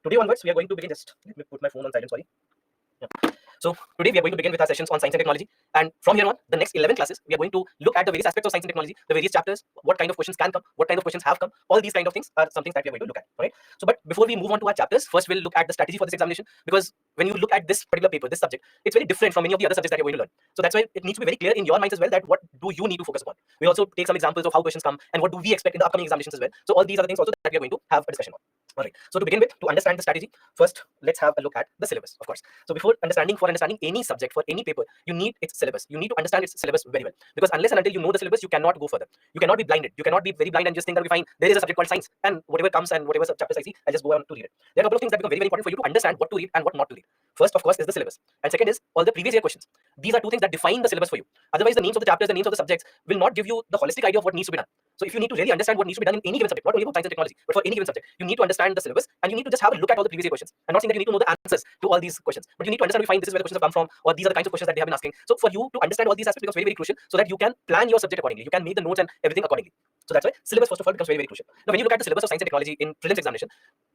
Today onwards, we are going to begin. Just let me put my phone on silent. Sorry. Yeah. So today we are going to begin with our sessions on science and technology. And from here on, the next 11 classes, we are going to look at the various aspects of science and technology, the various chapters, what kind of questions can come, what kind of questions have come. All these kind of things are some things that we are going to look at. Right. So, but before we move on to our chapters, first we'll look at the strategy for this examination, because when you look at this particular paper, this subject, it's very different from many of the other subjects that you're going to learn. So that's why it needs to be very clear in your minds as well that what do you need to focus upon. We also take some examples of how questions come and what do we expect in the upcoming examinations as well. So all these are the things also that we are going to have a discussion on. All right. So to begin with, to understand the strategy, first let's have a look at the syllabus, of course. So before understanding any subject, for any paper, you need its syllabus. You need to understand its syllabus very well, because unless and until you know the syllabus, you cannot go further. You cannot be blinded. You cannot be very blind and just think that we fine. There is a subject called science, and whatever comes and whatever chapters I see, I just go on to read it. There are a couple of things that become very, very important for you to understand what to read and what not to read. First, of course, is the syllabus, and second is all the previous year questions. These are two things that define the syllabus for you. Otherwise, the names of the chapters, the names of the subjects will not give you the holistic idea of what needs to be done. So if you need to really understand what needs to be done in any given subject, not only for science and technology, but for any given subject, you need to understand the syllabus, and you need to just have a look at all the previous year questions. I'm not saying that you need to know the answers to all these questions, but you need to understand, we find this is where the questions have come from, or these are the kinds of questions that they have been asking. So for you to understand all these aspects becomes very, very crucial, so that you can plan your subject accordingly. You can make the notes and everything accordingly. So that's why syllabus, first of all, becomes very, very crucial. Now, when you look at the syllabus of science and technology in prelims examination,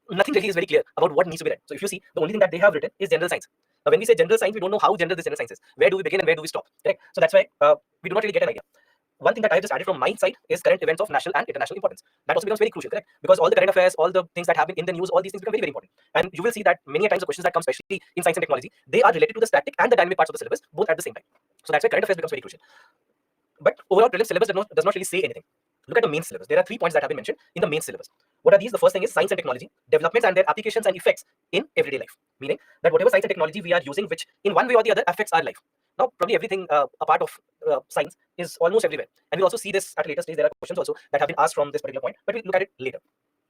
nothing really is very clear about what needs to be read. So if you see, the only thing that they have written is general science. Now, when we say general science, we don't know how general this general science is. Where do we begin and where do we stop? Correct? So that's why we do not really get an idea. One thing that I just added from my side is current events of national and international importance. That also becomes very crucial, correct? Because all the current affairs, all the things that happen in the news, all these things become very, very important. And you will see that many times the questions that come, especially in science and technology, they are related to the static and the dynamic parts of the syllabus, both at the same time. So that's why current affairs becomes very crucial. But overall, prelims syllabus does not really say anything. Look at the main syllabus. There are 3 points that have been mentioned in the main syllabus. What are these? The first thing is science and technology, developments and their applications and effects in everyday life. Meaning that whatever science and technology we are using, which in one way or the other affects our life. Now, probably everything a part of science is almost everywhere. And we'll also see this at a later stage. There are questions also that have been asked from this particular point, but we'll look at it later.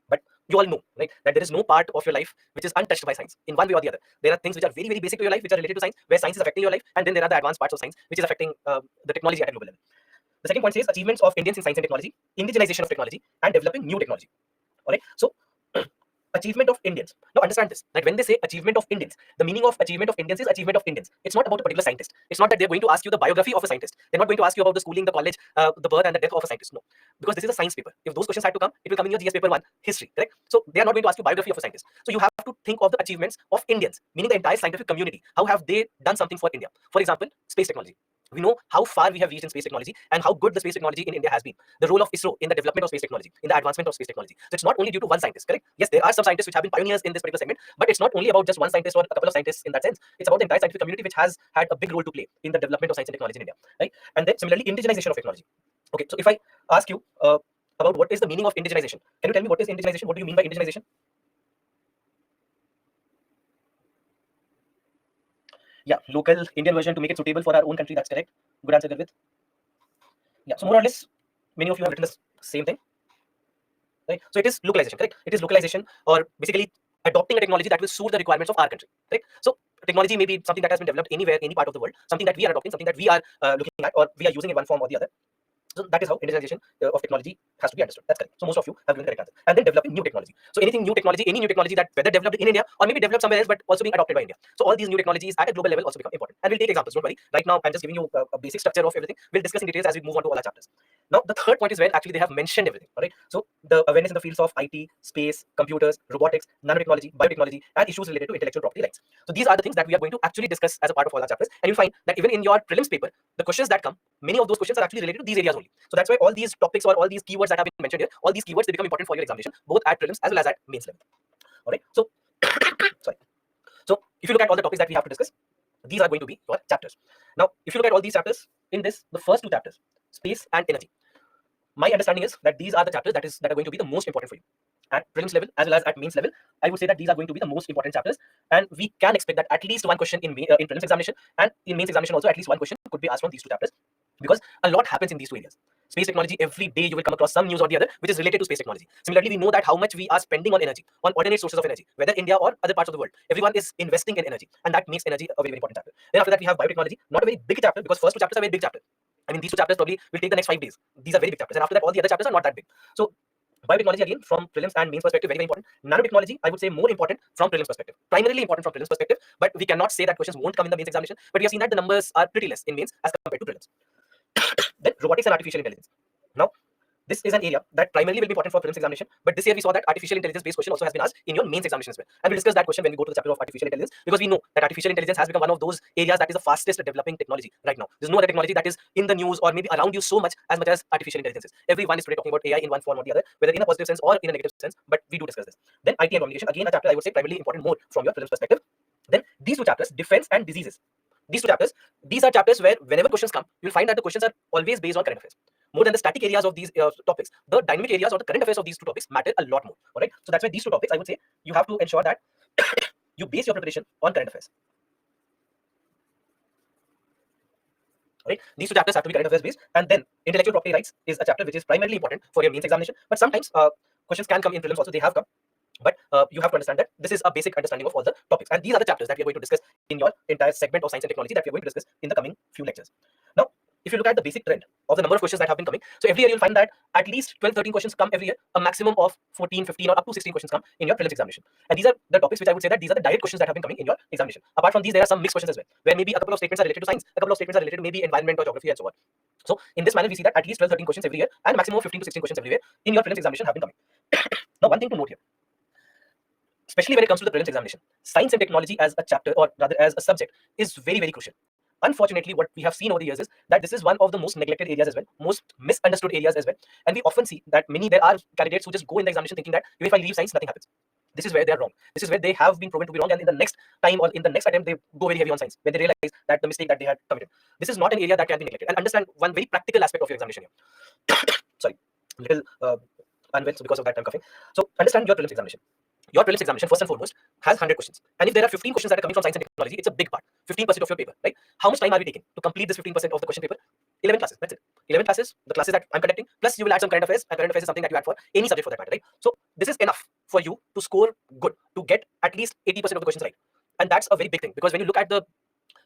But you all know, right, that there is no part of your life which is untouched by science in one way or the other. There are things which are very, very basic to your life, which are related to science, where science is affecting your life, and then there are the advanced parts of science which is affecting the technology at a global level. The second point says achievements of Indians in science and technology, indigenization of technology, and developing new technology. All right. So achievement of Indians. Now understand this, that when they say achievement of Indians, the meaning of achievement of Indians is achievement of Indians. It's not about a particular scientist. It's not that they're going to ask you the biography of a scientist. They're not going to ask you about the schooling, the college, the birth and the death of a scientist. No, because this is a science paper. If those questions had to come, it will come in your GS paper 1, history, correct? So they are not going to ask you biography of a scientist. So you have to think of the achievements of Indians, meaning the entire scientific community. How have they done something for India? For example, space technology. We know how far we have reached in space technology and how good the space technology in India has been. The role of ISRO in the development of space technology, in the advancement of space technology. So it's not only due to one scientist, correct? Yes, there are some scientists which have been pioneers in this particular segment, but it's not only about just one scientist or a couple of scientists in that sense. It's about the entire scientific community which has had a big role to play in the development of science and technology in India, right? And then similarly, indigenization of technology. Okay, so if I ask you about what is the meaning of indigenization, can you tell me what is indigenization? What do you mean by indigenization? Yeah, local Indian version to make it suitable for our own country. That's correct. Good answer, Garvit. Yeah, so more or less, many of you have written the same thing, right? So it is localization, correct? It is localization, or basically adopting a technology that will suit the requirements of our country, right? So technology may be something that has been developed anywhere, any part of the world, something that we are adopting, something that we are looking at, or we are using in one form or the other. So that is how indigenization of technology has to be understood. That's correct. So most of you have given the correct answer. And then developing new technology. So anything new technology, any new technology that whether developed in India or maybe developed somewhere else, but also being adopted by India. So all these new technologies at a global level also become important. And we'll take examples. Don't worry. Right now, I'm just giving you a basic structure of everything. We'll discuss in details as we move on to all our chapters. Now, the third point is where actually they have mentioned everything. All right. So the awareness in the fields of IT, space, computers, robotics, nanotechnology, biotechnology, and issues related to intellectual property rights. So these are the things that we are going to actually discuss as a part of all our chapters. And you'll find that even in your prelims paper, the questions that come, many of those questions are actually related to these areas only. So that's why all these topics or all these keywords that have been mentioned here, all these keywords, they become important for your examination, both at prelims as well as at mains level. All right. So, sorry. So if you look at all the topics that we have to discuss, these are going to be your chapters. Now, if you look at all these chapters, in this, the first 2 chapters, space and energy, my understanding is that these are the chapters that are going to be the most important for you at prelims level as well as at mains level. I would say that these are going to be the most important chapters, and we can expect that at least one question in prelims examination and in mains examination also, at least one question could be asked from these 2 chapters, because a lot happens in these 2 areas. Space technology, every day you will come across some news or the other which is related to space technology. Similarly, we know that how much we are spending on energy, on alternate sources of energy, whether India or other parts of the world. Everyone is investing in energy, and that makes energy a very, very important chapter. Then after that, we have biotechnology, not a very big chapter because first 2 chapters are very big chapters. I mean, these 2 chapters probably will take the next 5 days. These are very big chapters, and after that, all the other chapters are not that big. So biotechnology, again, from prelims and mains perspective, very, very important. Nanotechnology, I would say more important from prelims perspective, primarily important from prelims perspective, but we cannot say that questions won't come in the mains examination. But we have seen that the numbers are pretty less in mains as compared to prelims. Then robotics and artificial intelligence. Now, this is an area that primarily will be important for prelims examination. But this year we saw that artificial intelligence based question also has been asked in your mains examination as well. And we'll discuss that question when we go to the chapter of artificial intelligence, because we know that artificial intelligence has become one of those areas that is the fastest developing technology right now. There's no other technology that is in the news or maybe around you so much as artificial intelligence is. Everyone is today talking about AI in one form or the other, whether in a positive sense or in a negative sense, but we do discuss this. Then IT and communication, again a chapter I would say primarily important more from your prelims perspective. Then these two chapters, defense and diseases. These two chapters, these are chapters where whenever questions come, you'll find that the questions are always based on current affairs. More than the static areas of these topics, the dynamic areas or the current affairs of these two topics matter a lot more. All right. So that's why these two topics, I would say, you have to ensure that you base your preparation on current affairs. Right? These two chapters have to be current affairs based, and then intellectual property rights is a chapter which is primarily important for your mains examination. But sometimes questions can come in prelims also. They have come. But you have to understand that this is a basic understanding of all the topics. And these are the chapters that we are going to discuss in your entire segment of science and technology that we are going to discuss in the coming few lectures. Now, if you look at the basic trend of the number of questions that have been coming, so every year you'll find that at least 12, 13 questions come every year, a maximum of 14, 15 or up to 16 questions come in your prelims examination. And these are the topics which I would say that these are the direct questions that have been coming in your examination. Apart from these, there are some mixed questions as well, where maybe a couple of statements are related to science, a couple of statements are related to maybe environment or geography and so on. So in this manner, we see that at least 12, 13 questions every year and maximum of 15 to 16 questions every year in your prelims examination have been coming. Now, one thing to note here, especially when it comes to the prelims examination, science and technology as a chapter or rather as a subject is very, very crucial. Unfortunately, what we have seen over the years is that this is one of the most neglected areas as well, most misunderstood areas as well. And we often see that there are candidates who just go in the examination thinking that if I leave science, nothing happens. This is where they are wrong. This is where they have been proven to be wrong. And in the next time or in the next attempt, they go very heavy on science when they realize that the mistake that they had committed. This is not an area that can be neglected. And understand one very practical aspect of your examination here. Sorry, little unwell, so because of that I'm coughing. So understand your prelims examination. Your prelims examination, first and foremost, has 100 questions. And if there are 15 questions that are coming from science and technology, it's a big part. 15% of your paper, right? How much time are we taking to complete this 15% of the question paper? 11 classes, that's it. 11 classes, the classes that I'm conducting, plus you will add some current affairs, and current affairs is something that you add for any subject for that matter, right? So this is enough for you to score good, to get at least 80% of the questions right. And that's a very big thing, because when you look at the,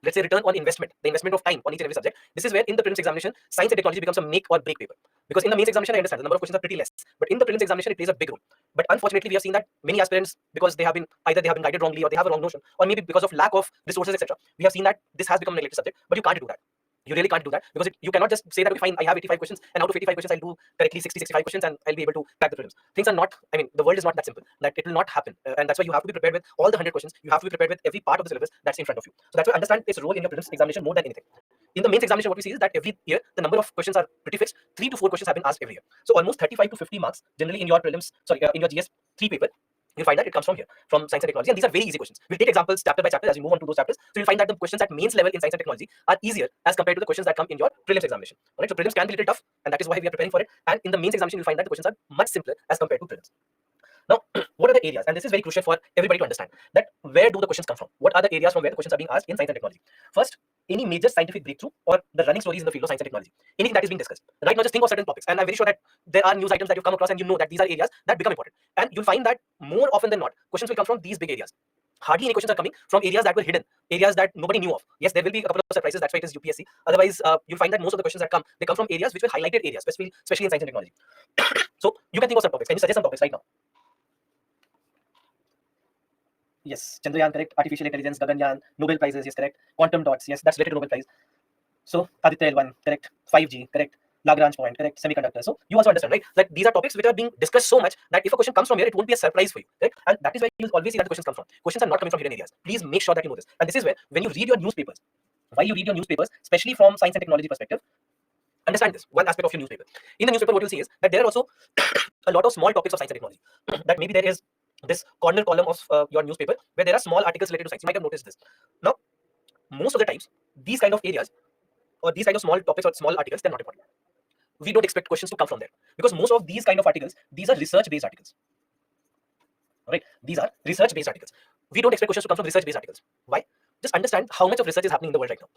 let's say, return on investment, the investment of time on each and every subject, this is where in the prelims examination, science and technology becomes a make or break paper. Because in the mains examination, I understand the number of questions are pretty less, but in the prelims examination, it plays a big role. But unfortunately, we have seen that many aspirants, because they have been either they have been guided wrongly or they have a wrong notion, or maybe because of lack of resources, etc. We have seen that this has become a neglected subject, but you can't do that. You really can't do that, because you cannot just say that, okay, fine, I have 85 questions, and out of 85 questions, I'll do correctly 60, 65 questions, and I'll be able to crack the prelims. Things are not, the world is not that simple, that it will not happen. And that's why you have to be prepared with all the 100 questions. You have to be prepared with every part of the syllabus that's in front of you. So that's why understand its role in your prelims examination more than anything. In the mains examination, what we see is that every year, the number of questions are pretty fixed. 3 to 4 questions have been asked every year. So almost 35 to 50 marks generally in your prelims, in your GS 3 paper, you'll find that it comes from here, from science and technology. And these are very easy questions. We'll take examples chapter by chapter as we move on to those chapters. So you'll find that the questions at mains level in science and technology are easier as compared to the questions that come in your prelims examination. All right, so prelims can be a little tough, and that is why we are preparing for it. And in the mains examination, you'll find that the questions are much simpler as compared to prelims. Now, what are the areas? And this is very crucial for everybody to understand, that where do the questions come from? What are the areas from where the questions are being asked in science and technology? First, any major scientific breakthrough or the running stories in the field of science and technology. Anything that is being discussed. Right now, just think of certain topics. And I'm very sure that there are news items that you've come across and you know that these are areas that become important. And you'll find that more often than not, questions will come from these big areas. Hardly any questions are coming from areas that were hidden, areas that nobody knew of. Yes, there will be a couple of surprises. That's why it is UPSC. Otherwise, you'll find that most of the questions that come, they come from areas which were highlighted areas, especially in science and technology. So you can think of some topics. Can you suggest some topics right now? Yes, Chandrayaan, correct. Artificial intelligence, Gaganyaan, Nobel Prizes, yes, correct. Quantum dots, yes, that's related to Nobel Prize. So Aditya L1, correct. 5G, correct. Lagrange point, correct. Semiconductor. So you also understand, right? Like these are topics which are being discussed so much that if a question comes from here, it won't be a surprise for you, correct? And that is where you'll always see that the questions come from. Questions are not coming from hidden areas. Please make sure that you know this. And this is where, when you read your newspapers, while you read your newspapers, especially from science and technology perspective, understand this one aspect of your newspaper. In the newspaper, what you'll see is that there are also a lot of small topics of science and technology. That maybe there is this corner column of your newspaper where there are small articles related to science. You might have noticed this. Now, most of the times, these kind of areas or these kind of small topics or small articles, they're not important. We don't expect questions to come from there, because most of these kind of articles, these are research-based articles. All right, these are research-based articles. We don't expect questions to come from research-based articles. Why? Just understand how much of research is happening in the world right now.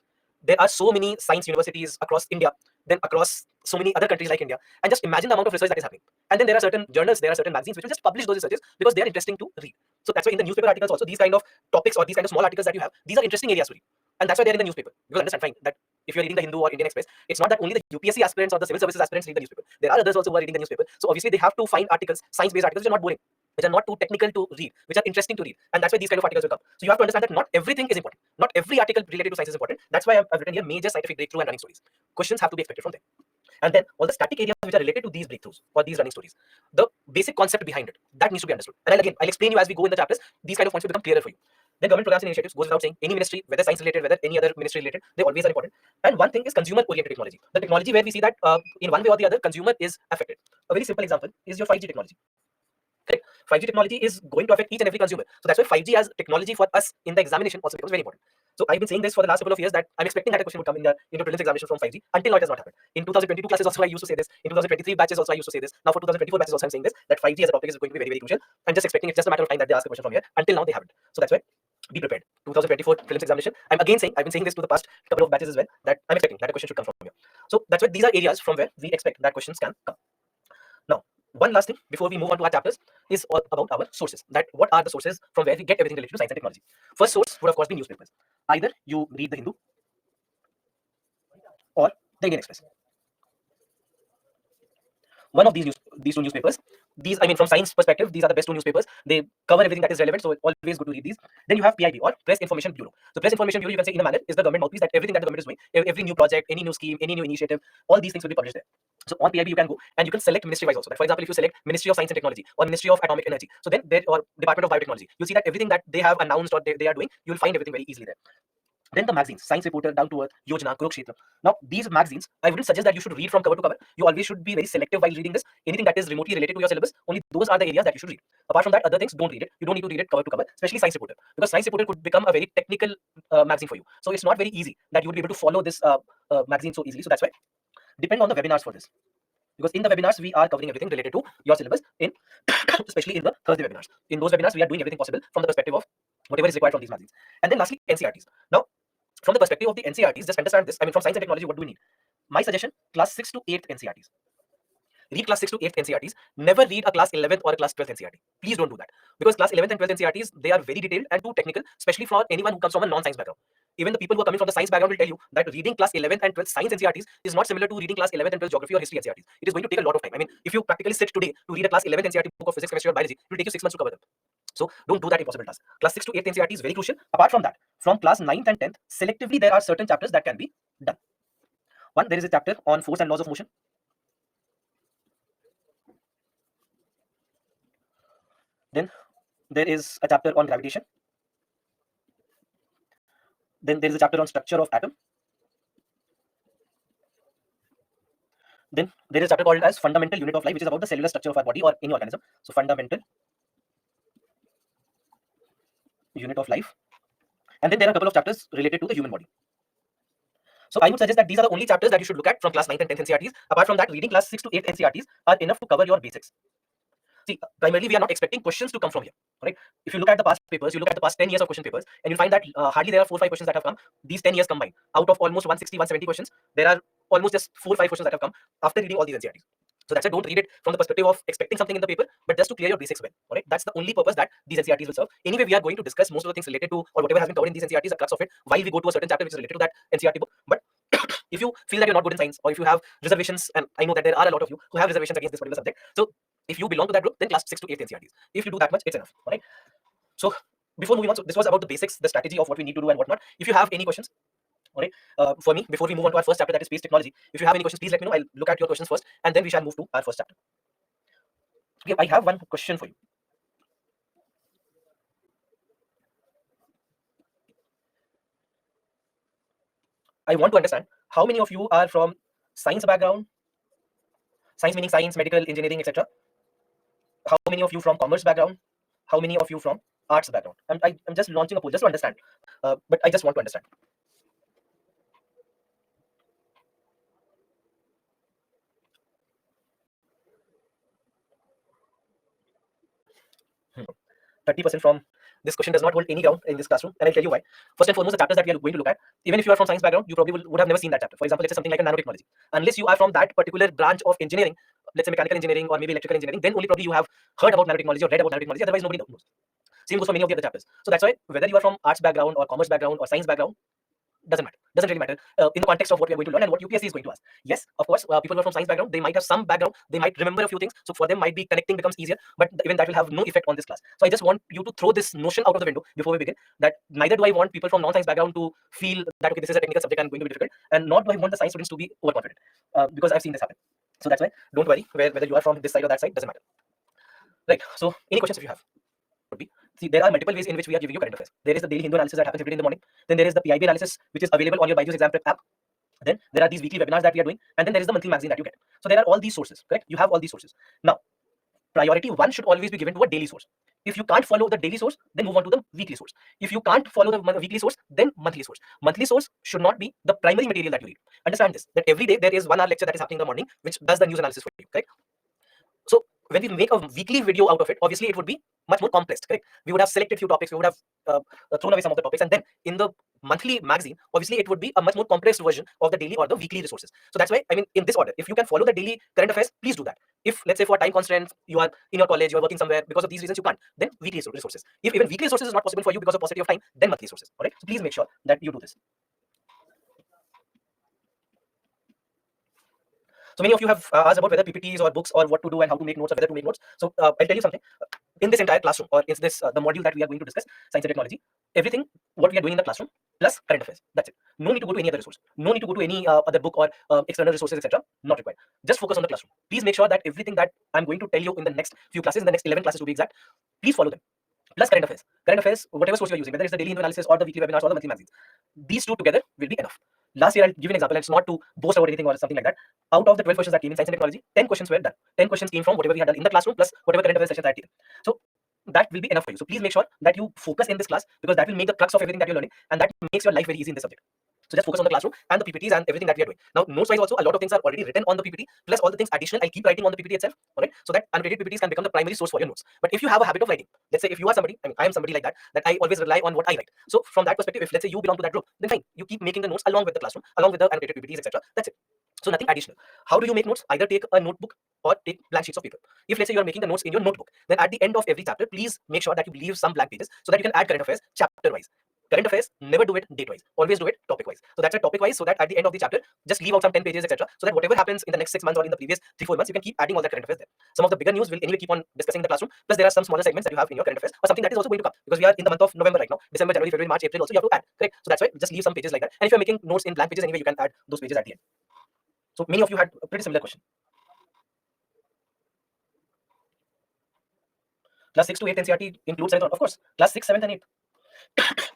There are so many science universities across India, then across so many other countries like India, and just imagine the amount of research that is happening. And then there are certain journals, there are certain magazines which will just publish those researches because they are interesting to read. So that's why in the newspaper articles also, these kind of topics or these kind of small articles that you have, these are interesting areas to read. And that's why they're in the newspaper. You will understand fine that if you're reading the Hindu or Indian Express, it's not that only the UPSC aspirants or the civil services aspirants read the newspaper. There are others also who are reading the newspaper. So obviously they have to find articles, science-based articles, which are not boring, which are not too technical to read, which are interesting to read. And that's why these kind of articles will come. So you have to understand that not everything is important. Not every article related to science is important. That's why I've written here major scientific breakthrough and running stories. Questions have to be expected from there. And then all the static areas which are related to these breakthroughs or these running stories, the basic concept behind it, that needs to be understood. And I'll explain you as we go in the chapters. These kind of points will become clearer for you. Then government programs and initiatives goes without saying. Any ministry, whether science related, whether any other ministry related, they always are important. And one thing is consumer oriented technology. The technology where we see that in one way or the other, consumer is affected. A very simple example is your 5G technology. Correct. 5G technology is going to affect each and every consumer. So that's why 5G as technology for us in the examination also becomes very important. So I've been saying this for the last couple of years that I'm expecting that a question would come in the prelims examination from 5G. Until now, it has not happened. In 2022 classes also I used to say this. In 2023 batches also I used to say this. Now for 2024 batches also I'm saying this, that 5G as a topic is going to be very, very crucial. I'm just expecting it's just a matter of time that they ask a question from here. Until now they haven't. So that's why be prepared. 2024 prelims examination. I'm again saying, I've been saying this to the past couple of batches as well, that I'm expecting that a question should come from here. So that's why these are areas from where we expect that questions can come. Now, one last thing before we move on to our chapters is all about our sources. That what are the sources from where we get everything related to science and technology? First source would of course be newspapers. Either you read the Hindu or the Indian Express. One of these two newspapers. These, I mean, from science perspective, these are the best two newspapers. They cover everything that is relevant, so always good to read these. Then you have PIB or Press Information Bureau. So Press Information Bureau, you can say in a manner, is the government mouthpiece, that everything that the government is doing, every new project, any new scheme, any new initiative, all these things will be published there. So on PIB you can go and you can select ministry wise also. Like for example, if you select Ministry of Science and Technology or Ministry of Atomic Energy, so then there, or Department of Biotechnology, you'll see that everything that they have announced or they are doing, you'll find everything very easily there. Then the magazines, Science Reporter, Down to Earth, Yojana, Kurukshetra. Now, these magazines, I wouldn't suggest that you should read from cover to cover. You always should be very selective while reading this. Anything that is remotely related to your syllabus, only those are the areas that you should read. Apart from that, other things, don't read it. You don't need to read it cover to cover, especially Science Reporter, because Science Reporter could become a very technical magazine for you. So it's not very easy that you would be able to follow this magazine so easily. So that's why depend on the webinars for this. Because in the webinars, we are covering everything related to your syllabus, in especially in the Thursday webinars. In those webinars, we are doing everything possible from the perspective of whatever is required from these magazines. And then lastly, NCRTs. Now, from the perspective of the NCRTs, just understand this. I mean, from science and technology, what do we need? My suggestion, class 6 to 8th NCRTs. Read class 6 to 8th NCRTs. Never read a class 11th or a class 12th NCRT. Please don't do that. Because class 11th and 12th NCRTs, they are very detailed and too technical, especially for anyone who comes from a non-science background. Even the people who are coming from the science background will tell you that reading class 11th and 12th science NCRTs is not similar to reading class 11th and 12th geography or history NCRTs. It is going to take a lot of time. I mean, if you practically sit today to read a class 11th NCRT book of physics, chemistry, or biology, it will take you 6 months to cover them. So don't do that impossible task. Class 6 to 8th NCRT is very crucial. Apart from that, from class 9th and 10th, selectively there are certain chapters that can be done. One, there is a chapter on force and laws of motion. Then there is a chapter on gravitation. Then there is a chapter on structure of atom. Then there is a chapter called as fundamental unit of life, which is about the cellular structure of our body or any organism. So fundamental unit of life. And then there are a couple of chapters related to the human body. So I would suggest that these are the only chapters that you should look at from class 9th and 10th NCRTs. Apart from that, reading class 6 to 8 NCRTs are enough to cover your basics. See, primarily we are not expecting questions to come from here, right? If you look at the past papers, you look at the past 10 years of question papers, and you'll find that hardly there are 4 or 5 questions that have come these 10 years combined. Out of almost 160, 170 questions, there are almost just 4 or 5 questions that have come after reading all these NCRTs. So that's why don't read it from the perspective of expecting something in the paper, but just to clear your basics well. All right, that's the only purpose that these NCRTs will serve. Anyway, we are going to discuss most of the things related to or whatever has been covered in these NCRTs, the crux of it, while we go to a certain chapter which is related to that NCRT book. But if you feel that you're not good in science, or if you have reservations, and I know that there are a lot of you who have reservations against this particular subject, so if you belong to that group, then class 6 to 8 NCRTs. If you do that much, it's enough. All right. So before moving on, so this was about the basics, the strategy of what we need to do and whatnot. If you have any questions, all right, for me, before we move on to our first chapter, that is space technology, if you have any questions, please let me know. I'll look at your questions first, and then we shall move to our first chapter. Okay, I have one question for you. I want to understand how many of you are from science background, science meaning science, medical, engineering, etc. How many of you from commerce background? How many of you from arts background? I'm just launching a poll just to understand, but I just want to understand. Hmm. 30% from this question does not hold any ground in this classroom, and I'll tell you why. First and foremost, the chapters that we are going to look at, even if you are from science background, you probably would have never seen that chapter. For example, let's say something like a nanotechnology. Unless you are from that particular branch of engineering, let's say mechanical engineering or maybe electrical engineering, then only probably you have heard about nanotechnology or read about nanotechnology. Otherwise, nobody knows. Same goes for many of the other chapters. So that's why whether you are from arts background or commerce background or science background, doesn't matter. Doesn't really matter in the context of what we are going to learn and what UPSC is going to ask. Yes, of course, people who are from science background, they might have some background, they might remember a few things, so for them might be connecting becomes easier, but even that will have no effect on this class. So I just want you to throw this notion out of the window before we begin, that neither do I want people from non-science background to feel that, okay, this is a technical subject and going to be difficult, and nor do I want the science students to be overconfident, because I've seen this happen. So that's why don't worry whether you are from this side or that side, doesn't matter. Right. So any questions if you have? Would be, see, there are multiple ways in which we are giving you current affairs. There is the daily Hindu analysis that happens every day in the morning. Then there is the PIB analysis, which is available on your Byju's exam prep app. Then there are these weekly webinars that we are doing, and then there is the monthly magazine that you get. So there are all these sources, correct? You have all these sources. Now, priority one should always be given to a daily source. If you can't follow the daily source, then move on to the weekly source. If you can't follow the weekly source, then monthly source. Monthly source should not be the primary material that you read. Understand this, that every day there is 1 hour lecture that is happening in the morning, which does the news analysis for you, correct? So when we make a weekly video out of it, obviously it would be much more compressed, correct? We would have selected few topics, we would have thrown away some of the topics, and then in the monthly magazine, obviously it would be a much more compressed version of the daily or the weekly resources. So that's why, I mean, in this order, if you can follow the daily current affairs, please do that. If, let's say, for time constraints, you are in your college, you are working somewhere, because of these reasons you can't, then weekly resources. If even weekly resources is not possible for you because of paucity of time, then monthly sources. All right, so please make sure that you do this. So many of you have asked about whether PPTs or books or what to do and how to make notes or whether to make notes. So I'll tell you something. In this entire classroom, or in this the module that we are going to discuss, science and technology, everything what we are doing in the classroom plus current affairs. That's it. No need to go to any other resource. No need to go to any other book or external resources, etc. Not required. Just focus on the classroom. Please make sure that everything that I'm going to tell you in the next few classes, in the next 11 classes to be exact, please follow them. Plus current affairs. Current affairs, whatever source you're using, whether it's the daily Hindu analysis or the weekly webinars or the monthly magazines, these two together will be enough. Last year, I'll give you an example, and it's not to boast about anything or something like that. Out of the 12 questions that came in science and technology, 10 questions were done. 10 questions came from whatever we had done in the classroom plus whatever current affairs sessions I had taken. So that will be enough for you. So please make sure that you focus in this class, because that will make the crux of everything that you're learning, and that makes your life very easy in this subject. So just focus on the classroom and the PPTs and everything that we are doing. Now, notes-wise also, a lot of things are already written on the PPT, plus all the things additional, I'll keep writing on the PPT itself, all right? So that annotated PPTs can become the primary source for your notes. But if you have a habit of writing, let's say if you are somebody, I mean, I am somebody like that, that I always rely on what I write. So from that perspective, if let's say you belong to that group, then fine, you keep making the notes along with the classroom, along with the annotated PPTs, etc. That's it. So nothing additional. How do you make notes? Either take a notebook or take blank sheets of paper. If let's say you're making the notes in your notebook, then at the end of every chapter, please make sure that you leave some blank pages so that you can add current affairs chapter-wise. Current affairs, never do it date-wise. Always do it topic-wise. So that's a topic-wise, so that at the end of the chapter, just leave out some 10 pages, etc. So that whatever happens in the next 6 months or in the previous 3-4 months, you can keep adding all that current affairs there. Some of the bigger news will anyway keep on discussing in the classroom. Plus, there are some smaller segments that you have in your current affairs, or something that is also going to come, because we are in the month of November right now. December, January, February, March, April also you have to add. Correct? So that's why just leave some pages like that. And if you're making notes in blank pages anyway, you can add those pages at the end. So many of you had a pretty similar question. Class 6 to 8 NCERT includes, of course, class 6, 7th, and 8th.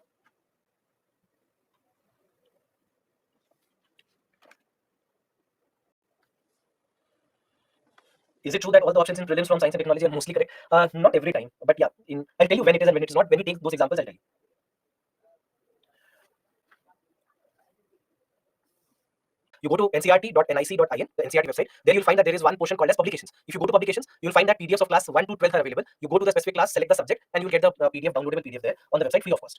Is it true that all the options in prelims from science and technology are mostly correct? Not every time, but yeah, I'll tell you when it is and when it is not. When we take those examples, I'll tell you. You go to ncert.nic.in, the NCERT website. There you'll find that there is one portion called as publications. If you go to publications, you'll find that PDFs of class 1 to 12 are available. You go to the specific class, select the subject, and you'll get the PDF, downloadable PDF there on the website free of cost.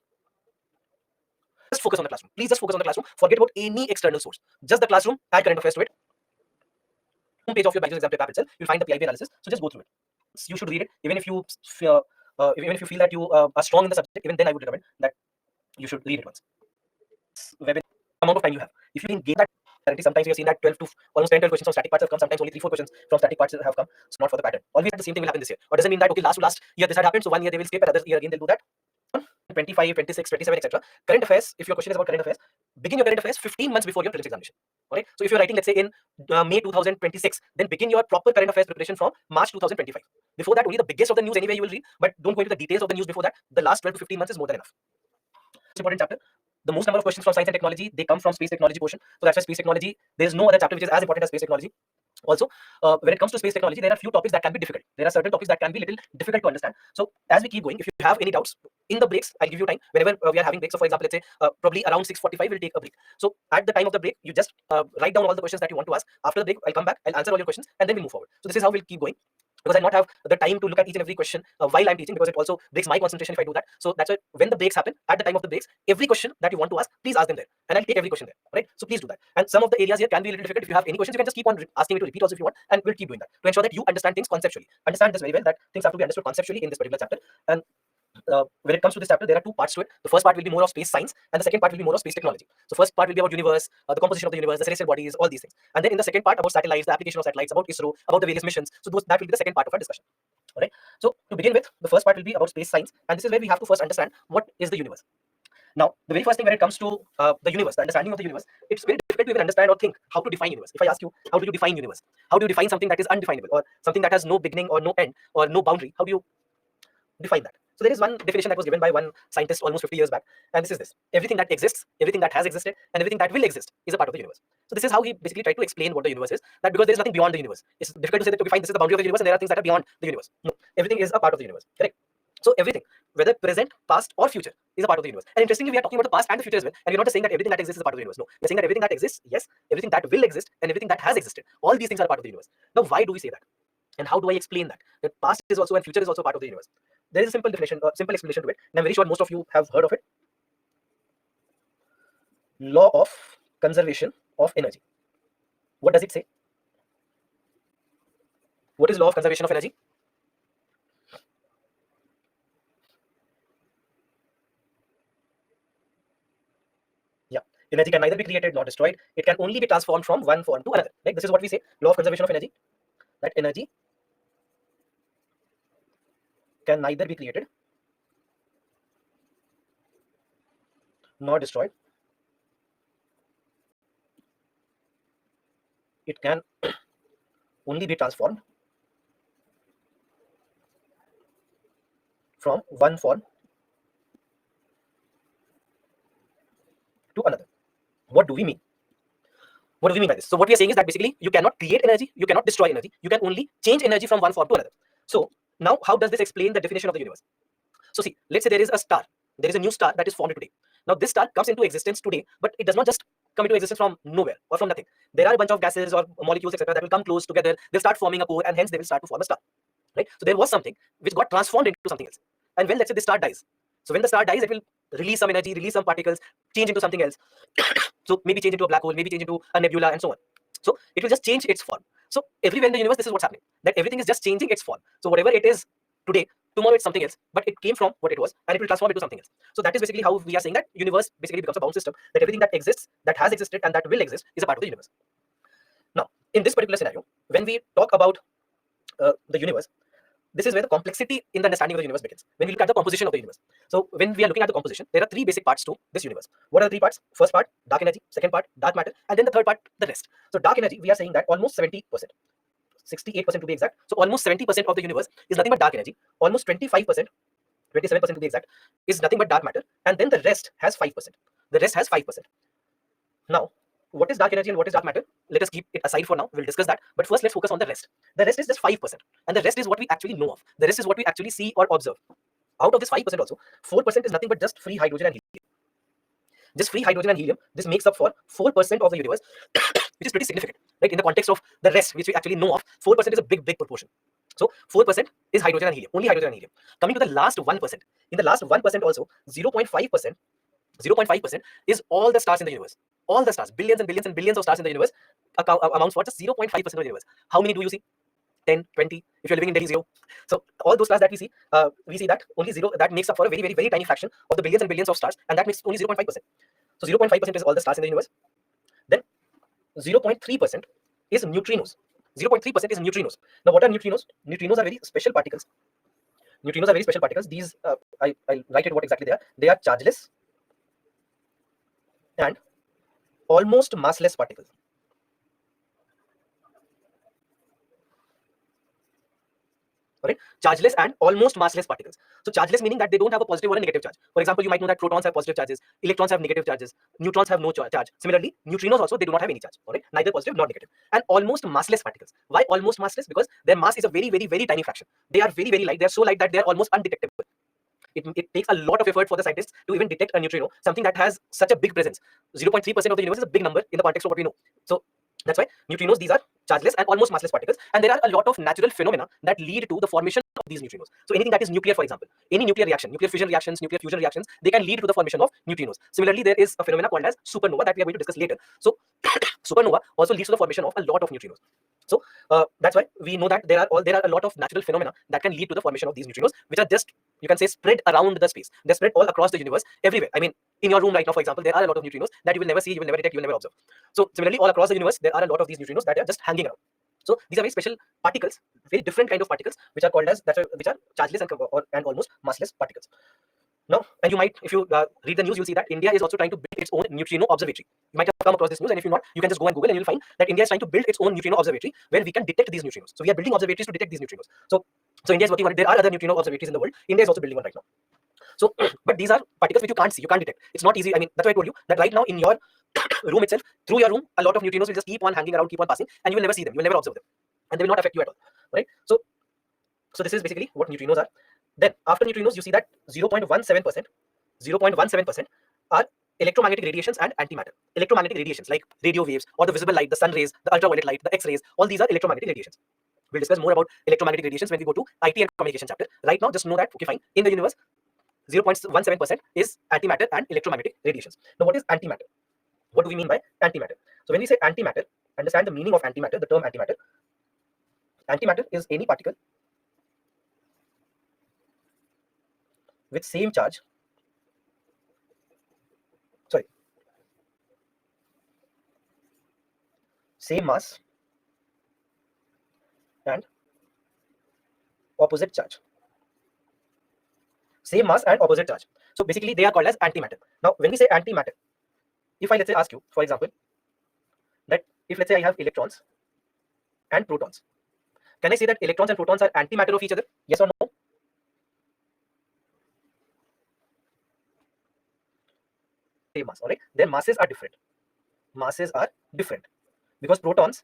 Just focus on the classroom. Please just focus on the classroom. Forget about any external source. Just the classroom, add current affairs to it. Page of your Byju's exam app itself, you'll find the PIB analysis. So just go through it. You should read it. Even if you feel that you are strong in the subject, even then I would recommend that you should read it once. Whatever amount of time you have. If you didn't get that, sometimes you have seen that 12 to almost 10, 12 questions from static parts have come. Sometimes only 3-4 questions from static parts have come. It's not for the pattern. Always the same thing will happen this year. Or doesn't mean that okay, last year this had happened, so 1 year they will skip, another year again they'll do that. 25, 26, 27, etc. Current affairs, if your question is about current affairs, begin your current affairs 15 months before your prelims examination. All right. So if you're writing, let's say in May 2026, then begin your proper current affairs preparation from March 2025. Before that, only the biggest of the news anyway you will read, but don't go into the details of the news before that. The last 12 to 15 months is more than enough. It's important chapter. The most number of questions from science and technology, they come from space technology portion. So that's why space technology, there is no other chapter which is as important as space technology. Also, when it comes to space technology, there are few topics that can be difficult. There are certain topics that can be little difficult to understand. So as we keep going, if you have any doubts in the breaks, I'll give you time whenever we are having breaks. So for example, let's say probably around 6:45 we'll take a break. So at the time of the break, you just write down all the questions that you want to ask. After the break, I'll come back, I'll answer all your questions, and then we move forward. So this is how we'll keep going, because I not have the time to look at each and every question while I'm teaching, because it also breaks my concentration if I do that. So that's why when the breaks happen, at the time of the breaks, every question that you want to ask, please ask them there, and I'll take every question there. Right? So please do that. And some of the areas here can be a little difficult. If you have any questions, you can just keep on asking me to repeat also if you want, and we'll keep doing that to ensure that you understand things conceptually. Understand this very well, that things have to be understood conceptually in this particular chapter. And when it comes to this chapter, there are two parts to it. The first part will be more of space science, and the second part will be more of space technology. So first part will be about universe, the composition of the universe, the celestial bodies, all these things. And then in the second part, about satellites, the application of satellites, about ISRO, about the various missions. So that will be the second part of our discussion. All right. So to begin with, the first part will be about space science, and this is where we have to first understand what is the universe. Now, the very first thing when it comes to the universe, the understanding of the universe, it's very difficult to even understand or think how to define universe. If I ask you, how do you define universe? How do you define something that is undefinable, or something that has no beginning or no end or no boundary? How do you define that? So there is one definition that was given by one scientist almost 50 years back, and this is this: everything that exists, everything that has existed, and everything that will exist is a part of the universe. So this is how he basically tried to explain what the universe is, that because there is nothing beyond the universe. It's difficult to say that, okay, fine, this is the boundary of the universe and there are things that are beyond the universe. No, everything is a part of the universe, correct? So everything, whether present, past, or future, is a part of the universe. And interestingly, we are talking about the past and the future as well. And we're not just saying that everything that exists is a part of the universe. No, we're saying that everything that exists, yes, everything that will exist, and everything that has existed, all these things are a part of the universe. Now, why do we say that? And how do I explain that? That past is also and future is also part of the universe. There is a simple definition, simple explanation to it, and I'm very sure most of you have heard of it. Law of conservation of energy. What does it say? What is law of conservation of energy? Yeah, energy can neither be created nor destroyed. It can only be transformed from one form to another. Like, this is what we say, law of conservation of energy, that energy can neither be created nor destroyed. It can only be transformed from one form to another. What do we mean? What do we mean by this? So what we are saying is that basically you cannot create energy, you cannot destroy energy, you can only change energy from one form to another. So now how does this explain the definition of the universe? So see, let's say there is a star, there is a new star that is formed today. Now this star comes into existence today, but it does not just come into existence from nowhere or from nothing. There are a bunch of gases or molecules, etc., that will come close together, they'll start forming a core, and hence they will start to form a star. Right? So there was something which got transformed into something else. And when, let's say, this star dies, so when the star dies, it will release some energy, release some particles, change into something else. So maybe change into a black hole, maybe change into a nebula, and so on. So it will just change its form. So everywhere in the universe, this is what's happening, that everything is just changing its form. So whatever it is today, tomorrow it's something else, but it came from what it was, and it will transform into something else. So that is basically how we are saying that universe basically becomes a bound system, that everything that exists, that has existed, and that will exist is a part of the universe. Now, in this particular scenario, when we talk about the universe, this is where the complexity in the understanding of the universe begins. When we look at the composition of the universe. So when we are looking at the composition, there are three basic parts to this universe. What are the three parts? First part, dark energy. Second part, dark matter. And then the third part, the rest. So dark energy, we are saying that almost 70%, 68% to be exact. So almost 70% of the universe is nothing but dark energy. Almost 25%, 27% to be exact, is nothing but dark matter. And then the rest has 5%. The rest has 5%. Now, what is dark energy and what is dark matter? Let us keep it aside for now. We'll discuss that. But first, let's focus on the rest. The rest is just 5%. And the rest is what we actually know of. The rest is what we actually see or observe. Out of this 5% also, 4% is nothing but just free hydrogen and helium. Just free hydrogen and helium, this makes up for 4% of the universe, which is pretty significant. Right? In the context of the rest, which we actually know of, 4% is a big, big proportion. So 4% is hydrogen and helium, only hydrogen and helium. Coming to the last 1%, in the last 1% also, 0.5% is all the stars in the universe. All the stars, billions and billions and billions of stars in the universe, amounts for just 0.5% of the universe. How many do you see? 10, 20, if you're living in Delhi, 0. So all those stars that we see that only 0, that makes up for a very, very, very tiny fraction of the billions and billions of stars, and that makes only 0.5%. So 0.5% is all the stars in the universe. Then 0.3% is neutrinos. 0.3% is neutrinos. Now what are neutrinos? Neutrinos are very special particles. Neutrinos are very special particles. These, I'll write it what exactly they are. They are chargeless and almost massless particles. Alright, chargeless and almost massless particles. So chargeless meaning that they don't have a positive or a negative charge. For example, you might know that protons have positive charges, electrons have negative charges, neutrons have no charge. Similarly, neutrinos also, they do not have any charge. Alright, neither positive nor negative. And almost massless particles. Why almost massless? Because their mass is a very, very, very tiny fraction. They are very, very light. They are so light that they are almost undetectable. It takes a lot of effort for the scientists to even detect a neutrino, something that has such a big presence. 0.3% of the universe is a big number in the context of what we know. So that's why neutrinos, these are chargeless and almost massless particles, and there are a lot of natural phenomena that lead to the formation of these neutrinos. So anything that is nuclear, for example, any nuclear reaction, nuclear fission reactions, nuclear fusion reactions, they can lead to the formation of neutrinos. Similarly, there is a phenomena called as supernova that we are going to discuss later. So Supernova also leads to the formation of a lot of neutrinos. So that's why we know that there are a lot of natural phenomena that can lead to the formation of these neutrinos, which are just, you can say, spread around the space. They're spread all across the universe, everywhere. I mean, in your room right now, for example, there are a lot of neutrinos that you will never see, you will never detect, you will never observe. So similarly, all across the universe, there are a lot of these neutrinos that are just hanging around. So these are very special particles, very different kind of particles, which are called as which are chargeless and almost massless particles. Now, and you might, if you read the news, you'll see that India is also trying to build its own neutrino observatory. You might have come across this news, and if you're not, you can just go and Google, and you'll find that India is trying to build its own neutrino observatory where we can detect these neutrinos. So we are building observatories to detect these neutrinos. So India is working on it. There are other neutrino observatories in the world. India is also building one right now. So, but these are particles which you can't see, you can't detect. It's not easy. I mean, that's why I told you that right now in your room itself, through your room, a lot of neutrinos will just keep on hanging around, keep on passing, and you will never see them. You will never observe them, and they will not affect you at all, right? So this is basically what neutrinos are. Then after neutrinos, you see that 0.17% are electromagnetic radiations and antimatter. Electromagnetic radiations like radio waves or the visible light, the sun rays, the ultraviolet light, the X-rays, all these are electromagnetic radiations. We'll discuss more about electromagnetic radiations when we go to IT and communication chapter. Right now, just know that, okay, fine, in the universe, 0.17% is antimatter and electromagnetic radiations. Now, what is antimatter? What do we mean by antimatter? So when we say antimatter, understand the meaning of antimatter, the term antimatter. Antimatter is any particle with same charge, same mass and opposite charge. Same mass and opposite charge. So basically they are called as antimatter. Now when we say antimatter, if I, let's say, ask you, for example, that if, let's say, I have electrons and protons, can I say that electrons and protons are antimatter of each other? Yes or no? Same mass, all right? Their masses are different. Masses are different because protons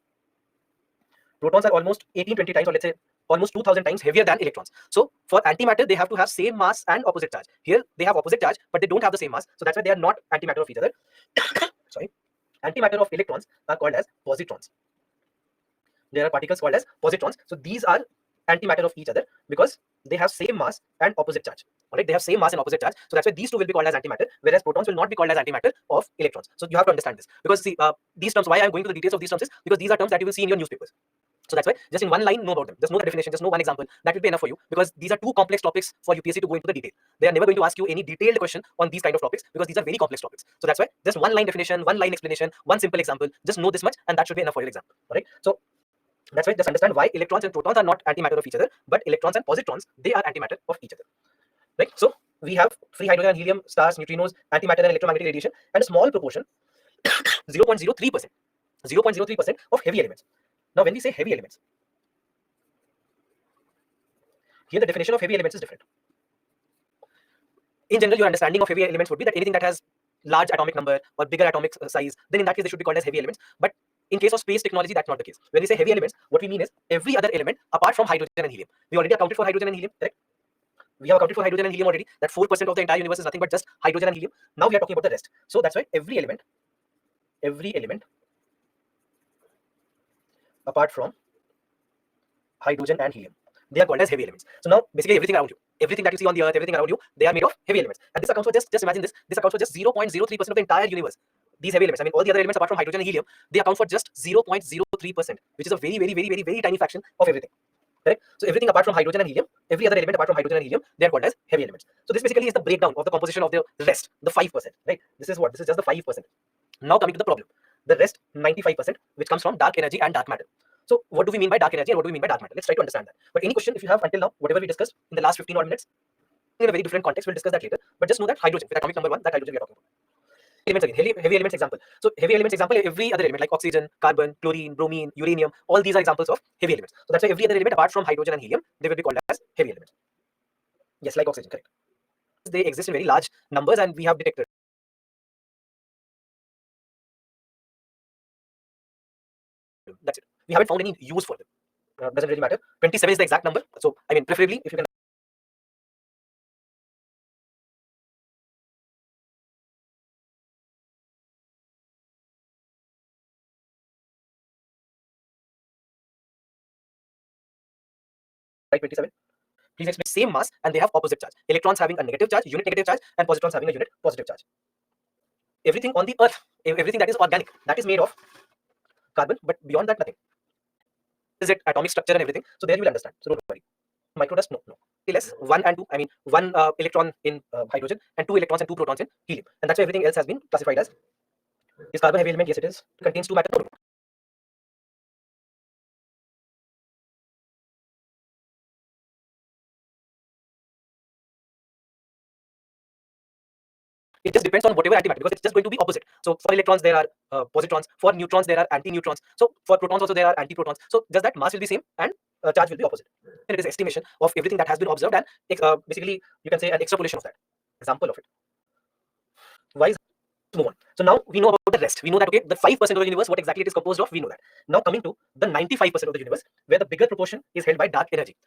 are almost 18-20 times, or let's say almost 2000 times heavier than electrons. So for antimatter, they have to have same mass and opposite charge. Here they have opposite charge, but they don't have the same mass. So that's why they are not antimatter of each other. Sorry. Antimatter of electrons are called as positrons. There are particles called as positrons. So these are antimatter of each other because they have same mass and opposite charge. All right, they have same mass and opposite charge. So that's why these two will be called as antimatter, whereas protons will not be called as antimatter of electrons. So you have to understand this because see, these terms, why I'm going to the details of these terms is because these are terms that you will see in your newspapers. So that's why just in one line, know about them. Just know the definition, just know one example. That will be enough for you because these are two complex topics for UPSC to go into the detail. They are never going to ask you any detailed question on these kind of topics because these are very complex topics. So that's why just one line definition, one line explanation, one simple example. Just know this much, and that should be enough for your exam. All right. So that's why just understand why electrons and protons are not antimatter of each other, but electrons and positrons, they are antimatter of each other. Right. So we have free hydrogen and helium, stars, neutrinos, antimatter and electromagnetic radiation, and a small proportion, 0.03%, 0.03% of heavy elements. Now, when we say heavy elements, here the definition of heavy elements is different. In general, your understanding of heavy elements would be that anything that has large atomic number or bigger atomic size, then in that case they should be called as heavy elements. But in case of space technology, that's not the case. When we say heavy elements, what we mean is every other element apart from hydrogen and helium. We already accounted for hydrogen and helium, correct? We have accounted for hydrogen and helium already. That 4% of the entire universe is nothing but just hydrogen and helium. Now we are talking about the rest. So that's why every element apart from hydrogen and helium, they are called as heavy elements. So now basically everything around you, everything that you see on the earth, everything around you, they are made of heavy elements. And this accounts for just imagine this accounts for just 0.03% of the entire universe. These heavy elements, I mean all the other elements apart from hydrogen and helium, they account for just 0.03%, which is a very, very, very, very, very tiny fraction of everything. Correct? So everything apart from hydrogen and helium, every other element apart from hydrogen and helium, they are called as heavy elements. So this basically is the breakdown of the composition of the rest, the 5%. Right? This is what? This is just the 5%. Now coming to the problem, the rest 95%, which comes from dark energy and dark matter. So what do we mean by dark energy and what do we mean by dark matter? Let's try to understand that. But any question if you have until now, whatever we discussed in the last 15 odd minutes, in a very different context, we'll discuss that later. But just know that hydrogen, with atomic number 1, that hydrogen we are talking about. Elements again, heavy elements example. So heavy elements example, every other element like oxygen, carbon, chlorine, bromine, uranium, all these are examples of heavy elements. So that's why every other element apart from hydrogen and helium, they will be called as heavy elements. Yes, like oxygen, correct. They exist in very large numbers and we have detected. That's it. We haven't found any use for them. Doesn't really matter. 27 is the exact number. So I mean, preferably if you can. Write 27. Please explain same mass and they have opposite charge. Electrons having a negative charge, unit negative charge, and positrons having a unit positive charge. Everything on the earth, everything that is organic, that is made of carbon, but beyond that, nothing. Is it atomic structure and everything? So there you will understand. So don't worry. Microdust, no, no. Less 1 and 2, I mean 1 electron in hydrogen and 2 electrons and 2 protons in helium. And that's why everything else has been classified as, is carbon heavy element? Yes, it is. It contains 2 matter. No, no. It just depends on whatever antimatter, because it's just going to be opposite. So for electrons there are positrons, for neutrons there are anti-neutrons, so for protons also there are anti-protons. So just that mass will be same and charge will be opposite. And it is estimation of everything that has been observed, and basically you can say an extrapolation of that. Example of it. Why is move on. So now we know about the rest. We know that okay, the 5% of the universe, what exactly it is composed of, we know that. Now coming to the 95% of the universe, where the bigger proportion is held by dark energy.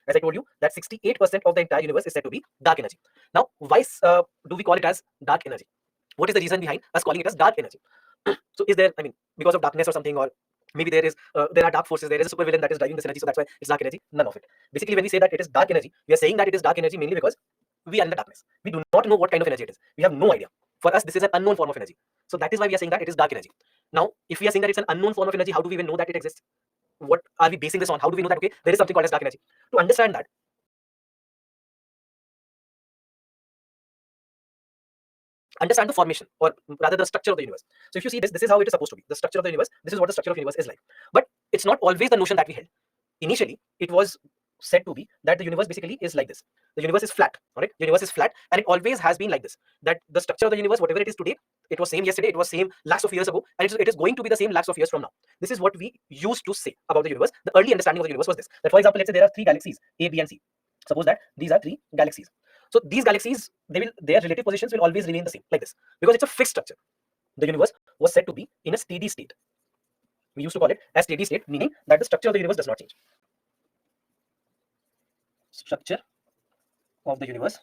As I told you, that 68% of the entire universe is said to be dark energy. Now, why do we call it as dark energy? What is the reason behind us calling it as dark energy? So, is there, I mean, because of darkness or something, or maybe there are dark forces, there is a supervillain that is driving this energy, so that's why it's dark energy? None of it. Basically, when we say that it is dark energy, we are saying that it is dark energy mainly because we are in the darkness. We do not know what kind of energy it is. We have no idea. For us, this is an unknown form of energy. So that is why we are saying that it is dark energy. Now, if we are saying that it's an unknown form of energy, how do we even know that it exists? What are we basing this on? How do we know that okay, there is something called as dark energy? To understand that, understand the formation, or rather the structure of the universe. So if you see this is how it is supposed to be. The structure of the universe, this is what the structure of the universe is like. But it's not always the notion that we held. Initially, it was said to be that the universe basically is like this. The universe is flat, all right? The universe is flat, and it always has been like this. That the structure of the universe, whatever it is today, it was same yesterday, it was same lakhs of years ago, and it is going to be the same lakhs of years from now. This is what we used to say about the universe. The early understanding of the universe was this. That, for example, let's say there are 3 galaxies, A, B, and C. Suppose that these are 3 galaxies. So these galaxies, their relative positions will always remain the same, like this, because it's a fixed structure. The universe was said to be in a steady state. We used to call it as steady state, meaning that the structure of the universe does not change. Structure of the universe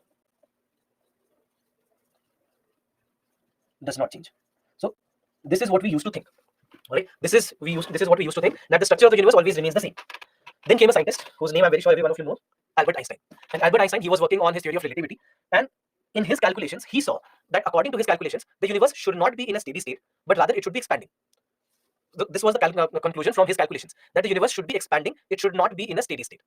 does not change. So this is what we used to think. All right, this is what we used to think, that the structure of the universe always remains the same. Then came a scientist whose name I'm very sure every one of you know, Albert Einstein. And Albert Einstein, he was working on his theory of relativity, and in his calculations, he saw that according to his calculations, the universe should not be in a steady state, but rather it should be expanding. This was the conclusion from his calculations, that the universe should be expanding, it should not be in a steady state.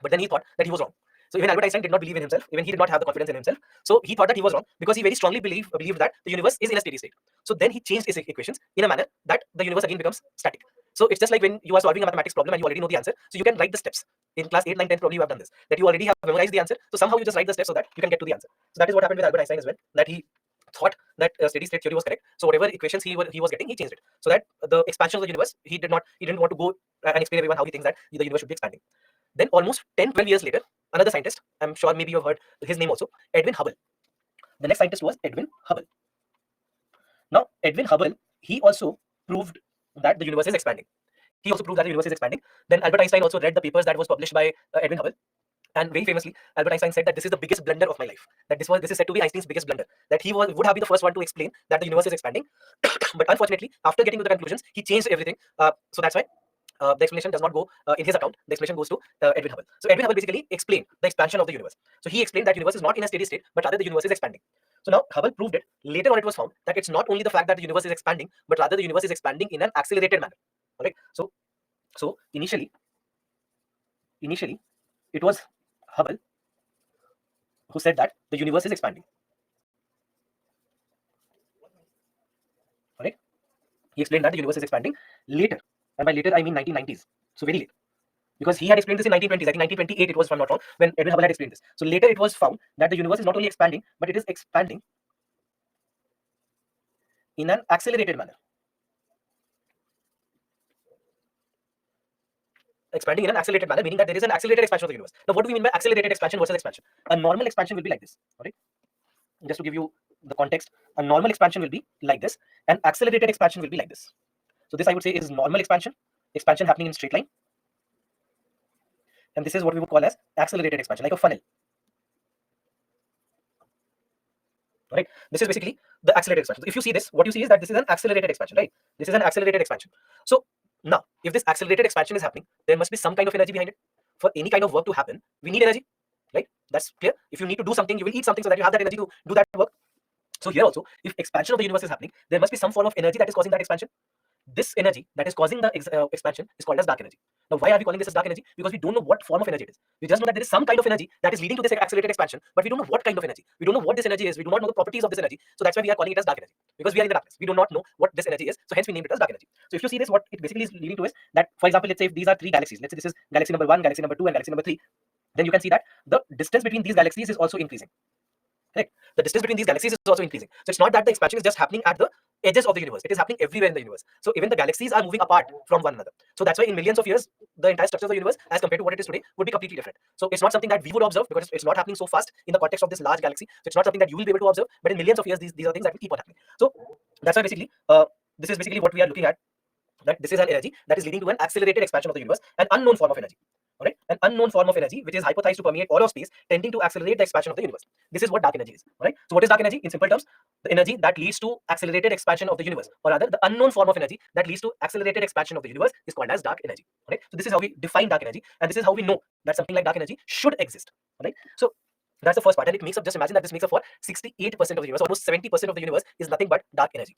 But then he thought that he was wrong. So even Albert Einstein did not believe in himself, even he did not have the confidence in himself. So he thought that he was wrong, because he very strongly believed that the universe is in a steady state. So then he changed his equations in a manner that the universe again becomes static. So it's just like when you are solving a mathematics problem and you already know the answer, so you can write the steps. In class 8, 9, 10 probably you have done this, that you already have memorized the answer, so somehow you just write the steps so that you can get to the answer. So that is what happened with Albert Einstein as well, that he thought that steady state theory was correct. So whatever equations he was getting, he changed it, so that the expansion of the universe, he didn't want to go and explain everyone how he thinks that the universe should be expanding. Then almost 10-12 years later, another scientist, I'm sure maybe you've heard his name also, Edwin Hubble. The next scientist was Edwin Hubble. Now Edwin Hubble, he also proved that the universe is expanding. Then Albert Einstein also read the papers that was published by Edwin Hubble. And very famously, Albert Einstein said that this is the biggest blunder of my life. That this is said to be Einstein's biggest blunder. That he would have been the first one to explain that the universe is expanding. But unfortunately, after getting to the conclusions, he changed everything. So that's why the explanation does not go in his account. The explanation goes to Edwin Hubble. So Edwin Hubble basically explained the expansion of the universe. So he explained that the universe is not in a steady state, but rather the universe is expanding. So now Hubble proved it. Later on, it was found that it's not only the fact that the universe is expanding, but rather the universe is expanding in an accelerated manner. Okay. So initially, it was Hubble who said that the universe is expanding. Alright, he explained that the universe is expanding later, and by later I mean 1990s. So very late, because he had explained this in 1920s. I think 1928 it was, if I'm not wrong, when Edwin Hubble had explained this. So later it was found that the universe is not only expanding, but it is expanding in an accelerated manner. Expanding in an accelerated manner, meaning that there is an accelerated expansion of the universe. Now, what do we mean by accelerated expansion versus expansion? A normal expansion will be like this. Alright, just to give you the context, a normal expansion will be like this, and accelerated expansion will be like this. So this I would say is normal expansion happening in straight line, and this is what we would call as accelerated expansion, like a funnel. Right, this is basically the accelerated expansion. So if you see this, what you see is that this is an accelerated expansion, right? This is an accelerated expansion. So now, if this accelerated expansion is happening, there must be some kind of energy behind it. For any kind of work to happen, we need energy. right? That's clear. If you need to do something, you will eat something so that you have that energy to do that work. So here also, if expansion of the universe is happening, there must be some form of energy that is causing that expansion. This energy that is causing the expansion is called as dark energy. Now, why are we calling this as dark energy? Because we don't know what form of energy it is. We just know that there is some kind of energy that is leading to this accelerated expansion, but we don't know what kind of energy. We don't know what this energy is. We do not know the properties of this energy. So that's why we are calling it as dark energy, because we are in the darkness. We do not know what this energy is. So hence we named it as dark energy. So if you see this, what it basically is leading to is that, for example, let's say if these are three galaxies. Let's say this is galaxy number 1, galaxy number 2, and galaxy number 3. Then you can see that the distance between these galaxies is also increasing. Correct? The distance between these galaxies is also increasing. So it's not that the expansion is just happening at the edges of the universe. It is happening everywhere in the universe. So even the galaxies are moving apart from one another. So that's why in millions of years, the entire structure of the universe, as compared to what it is today, would be completely different. So it's not something that we would observe, because it's not happening so fast in the context of this large galaxy. So it's not something that you will be able to observe. But in millions of years, these are things that will keep on happening. So that's why basically, this is basically what we are looking at. That this is an energy that is leading to an accelerated expansion of the universe, an unknown form of energy. Alright, an unknown form of energy which is hypothesized to permeate all of space, tending to accelerate the expansion of the universe. This is what dark energy is. Alright, so what is dark energy? In simple terms, the energy that leads to accelerated expansion of the universe, or rather, the unknown form of energy that leads to accelerated expansion of the universe is called as dark energy. Alright, so this is how we define dark energy, and this is how we know that something like dark energy should exist. Alright, so that's the first part, and it makes up. Just imagine that this makes up for 68% of the universe, almost 70% of the universe is nothing but dark energy.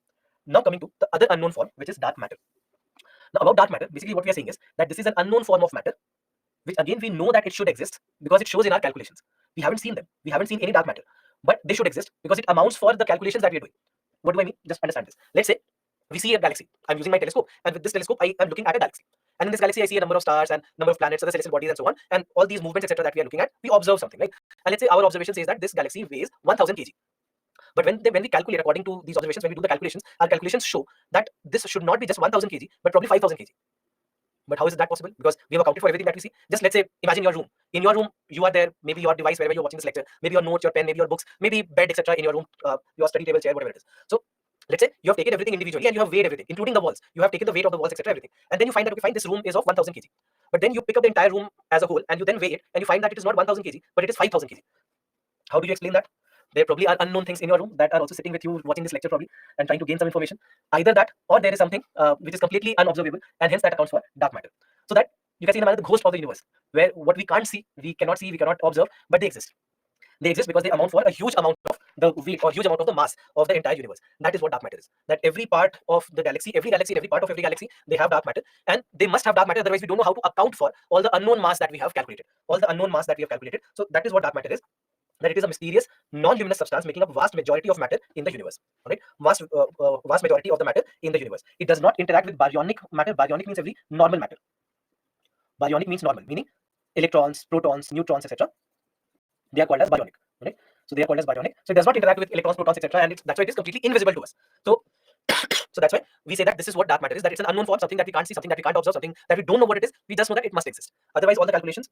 Now coming to the other unknown form, which is dark matter. Now, about dark matter, basically what we are saying is that this is an unknown form of matter, which again we know that it should exist because it shows in our calculations. We haven't seen them. We haven't seen any dark matter, but they should exist because it amounts for the calculations that we are doing. What do I mean? Just understand this. Let's say we see a galaxy. I'm using my telescope, and with this telescope, I am looking at a galaxy. And in this galaxy, I see a number of stars and number of planets, other celestial bodies, and so on. And all these movements, etc., that we are looking at, we observe something, right? And let's say our observation says that this galaxy weighs 1,000 kg. But when we calculate according to these observations, when we do the calculations, our calculations show that this should not be just 1,000 kg, but probably 5,000 kg. But how is that possible? Because we have accounted for everything that we see. Just let's say, imagine your room. In your room, you are there. Maybe your device, wherever you're watching this lecture. Maybe your notes, your pen, maybe your books, maybe bed, etc. in your room, your study table, chair, whatever it is. So let's say you have taken everything individually and you have weighed everything, including the walls. You have taken the weight of the walls, etc. Everything, and then you find that, okay, fine, this room is of 1,000 kg. But then you pick up the entire room as a whole and you then weigh it, and you find that it is not 1,000 kg, but it is 5,000 kg. How do you explain that? There probably are unknown things in your room that are also sitting with you watching this lecture probably and trying to gain some information. Either that, or there is something which is completely unobservable, and hence that accounts for dark matter. So that you can see in a manner the ghost of the universe, where what we can't see, we cannot observe, but they exist. They exist because they amount for a huge amount of the weight or huge amount of the mass of the entire universe. That is what dark matter is. That every part of the galaxy, every part of every galaxy, they have dark matter, and they must have dark matter. Otherwise, we don't know how to account for all the unknown mass that we have calculated. So that is what dark matter is. That it is a mysterious, non-luminous substance making up vast majority of matter in the universe. All right, vast majority of the matter in the universe. It does not interact with baryonic matter. Baryonic means every normal matter. Baryonic means normal, meaning electrons, protons, neutrons, etc. They are called as baryonic. Right? So they are called as baryonic. So it does not interact with electrons, protons, etc. And that's why it is completely invisible to us. So, so that's why we say that this is what dark matter is. That it's an unknown form, something that we can't see, something that we can't observe, something that we don't know what it is. We just know that it must exist. Otherwise, all the calculations,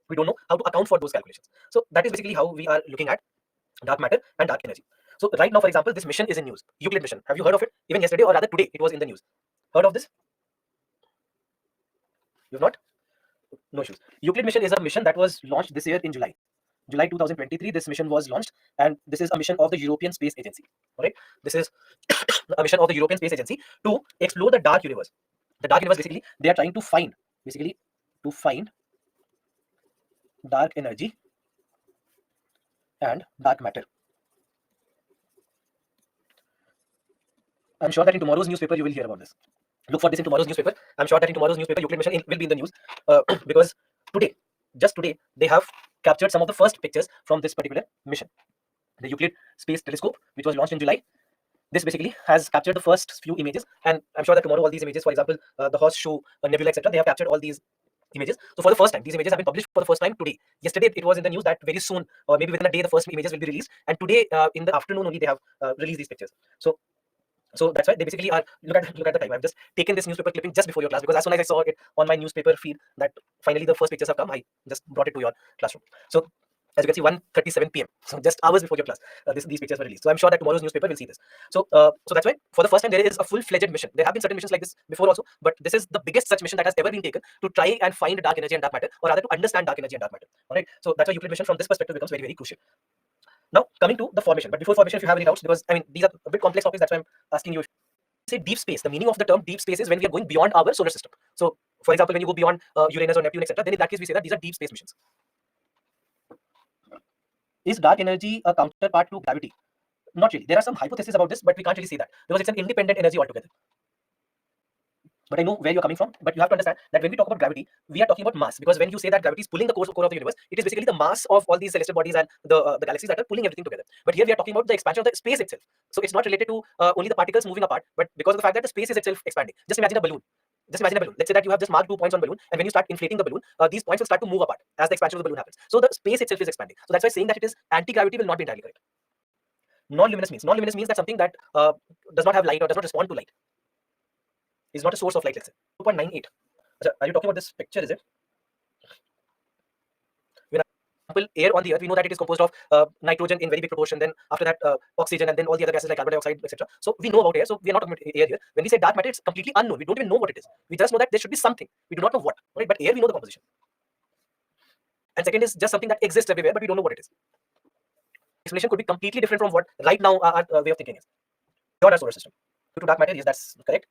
we don't know how to account for those calculations. So that is basically how we are looking at dark matter and dark energy. So right now, for example, this mission is in news. Euclid mission. Have you heard of it? Even yesterday, or rather today, it was in the news. Heard of this? You've not? No issues. Euclid mission is a mission that was launched this year in July. July 2023, this mission was launched, and this is a mission of the European Space Agency. All right, this is a mission of the European Space Agency to explore the dark universe. The dark universe, basically, they are trying to find, dark energy and dark matter. I'm sure that in tomorrow's newspaper you will hear about this. Look for this in tomorrow's newspaper. I'm sure that in tomorrow's newspaper, Euclid mission will be in the news, because just today, they have captured some of the first pictures from this particular mission. The Euclid Space Telescope, which was launched in July, this basically has captured the first few images, and I'm sure that tomorrow all these images, for example, the horseshoe, nebula, etc., they have captured all these images. So for the first time, these images have been published for the first time today. Yesterday, it was in the news that very soon, or maybe within a day, the first images will be released, and today in the afternoon only they have released these pictures. So that's why they basically are, look at the time. I've just taken this newspaper clipping just before your class, because as soon as I saw it on my newspaper feed that finally the first pictures have come, I just brought it to your classroom. So as you can see, 1:37 p.m. So just hours before your class, these pictures were released. So I'm sure that tomorrow's newspaper will see this. So that's why for the first time there is a full-fledged mission. There have been certain missions like this before also, but this is the biggest such mission that has ever been taken to try and find dark energy and dark matter, or rather to understand dark energy and dark matter. All right. So that's why Euclid mission from this perspective becomes very, very crucial. Now coming to the formation, but before formation, if you have any doubts, because I mean these are a bit complex topics, that's why I'm asking you. Say deep space, the meaning of the term deep space is when we are going beyond our solar system. So for example, when you go beyond Uranus or Neptune, etc., then in that case we say that these are deep space missions. Is dark energy a counterpart to gravity? Not really. There are some hypotheses about this, but we can't really say that because it's an independent energy altogether. But I know where you're coming from. But you have to understand that when we talk about gravity, we are talking about mass. Because when you say that gravity is pulling the core of the universe, it is basically the mass of all these celestial bodies and the galaxies that are pulling everything together. But here we are talking about the expansion of the space itself. So it's not related to only the particles moving apart, but because of the fact that the space is itself expanding. Just imagine a balloon. Just imagine a balloon. Let's say that you have just marked 2 points on balloon, and when you start inflating the balloon, these points will start to move apart as the expansion of the balloon happens. So the space itself is expanding. So that's why saying that it is anti-gravity will not be entirely correct. Non-luminous means that something that does not have light or does not respond to light is not a source of light. Let's say 2.98. Are you talking about this picture? Is it? Air on the earth, we know that it is composed of nitrogen in very big proportion, then after that oxygen, and then all the other gases like carbon dioxide, etc. So we know about air, so we are not talking about air here. When we say dark matter, it's completely unknown. We don't even know what it is. We just know that there should be something. We do not know what, right? But air, we know the composition. And second is just something that exists everywhere, but we don't know what it is. Explanation could be completely different from what right now our way of thinking is. Beyond our solar system. Due to dark matter, yes, that's correct.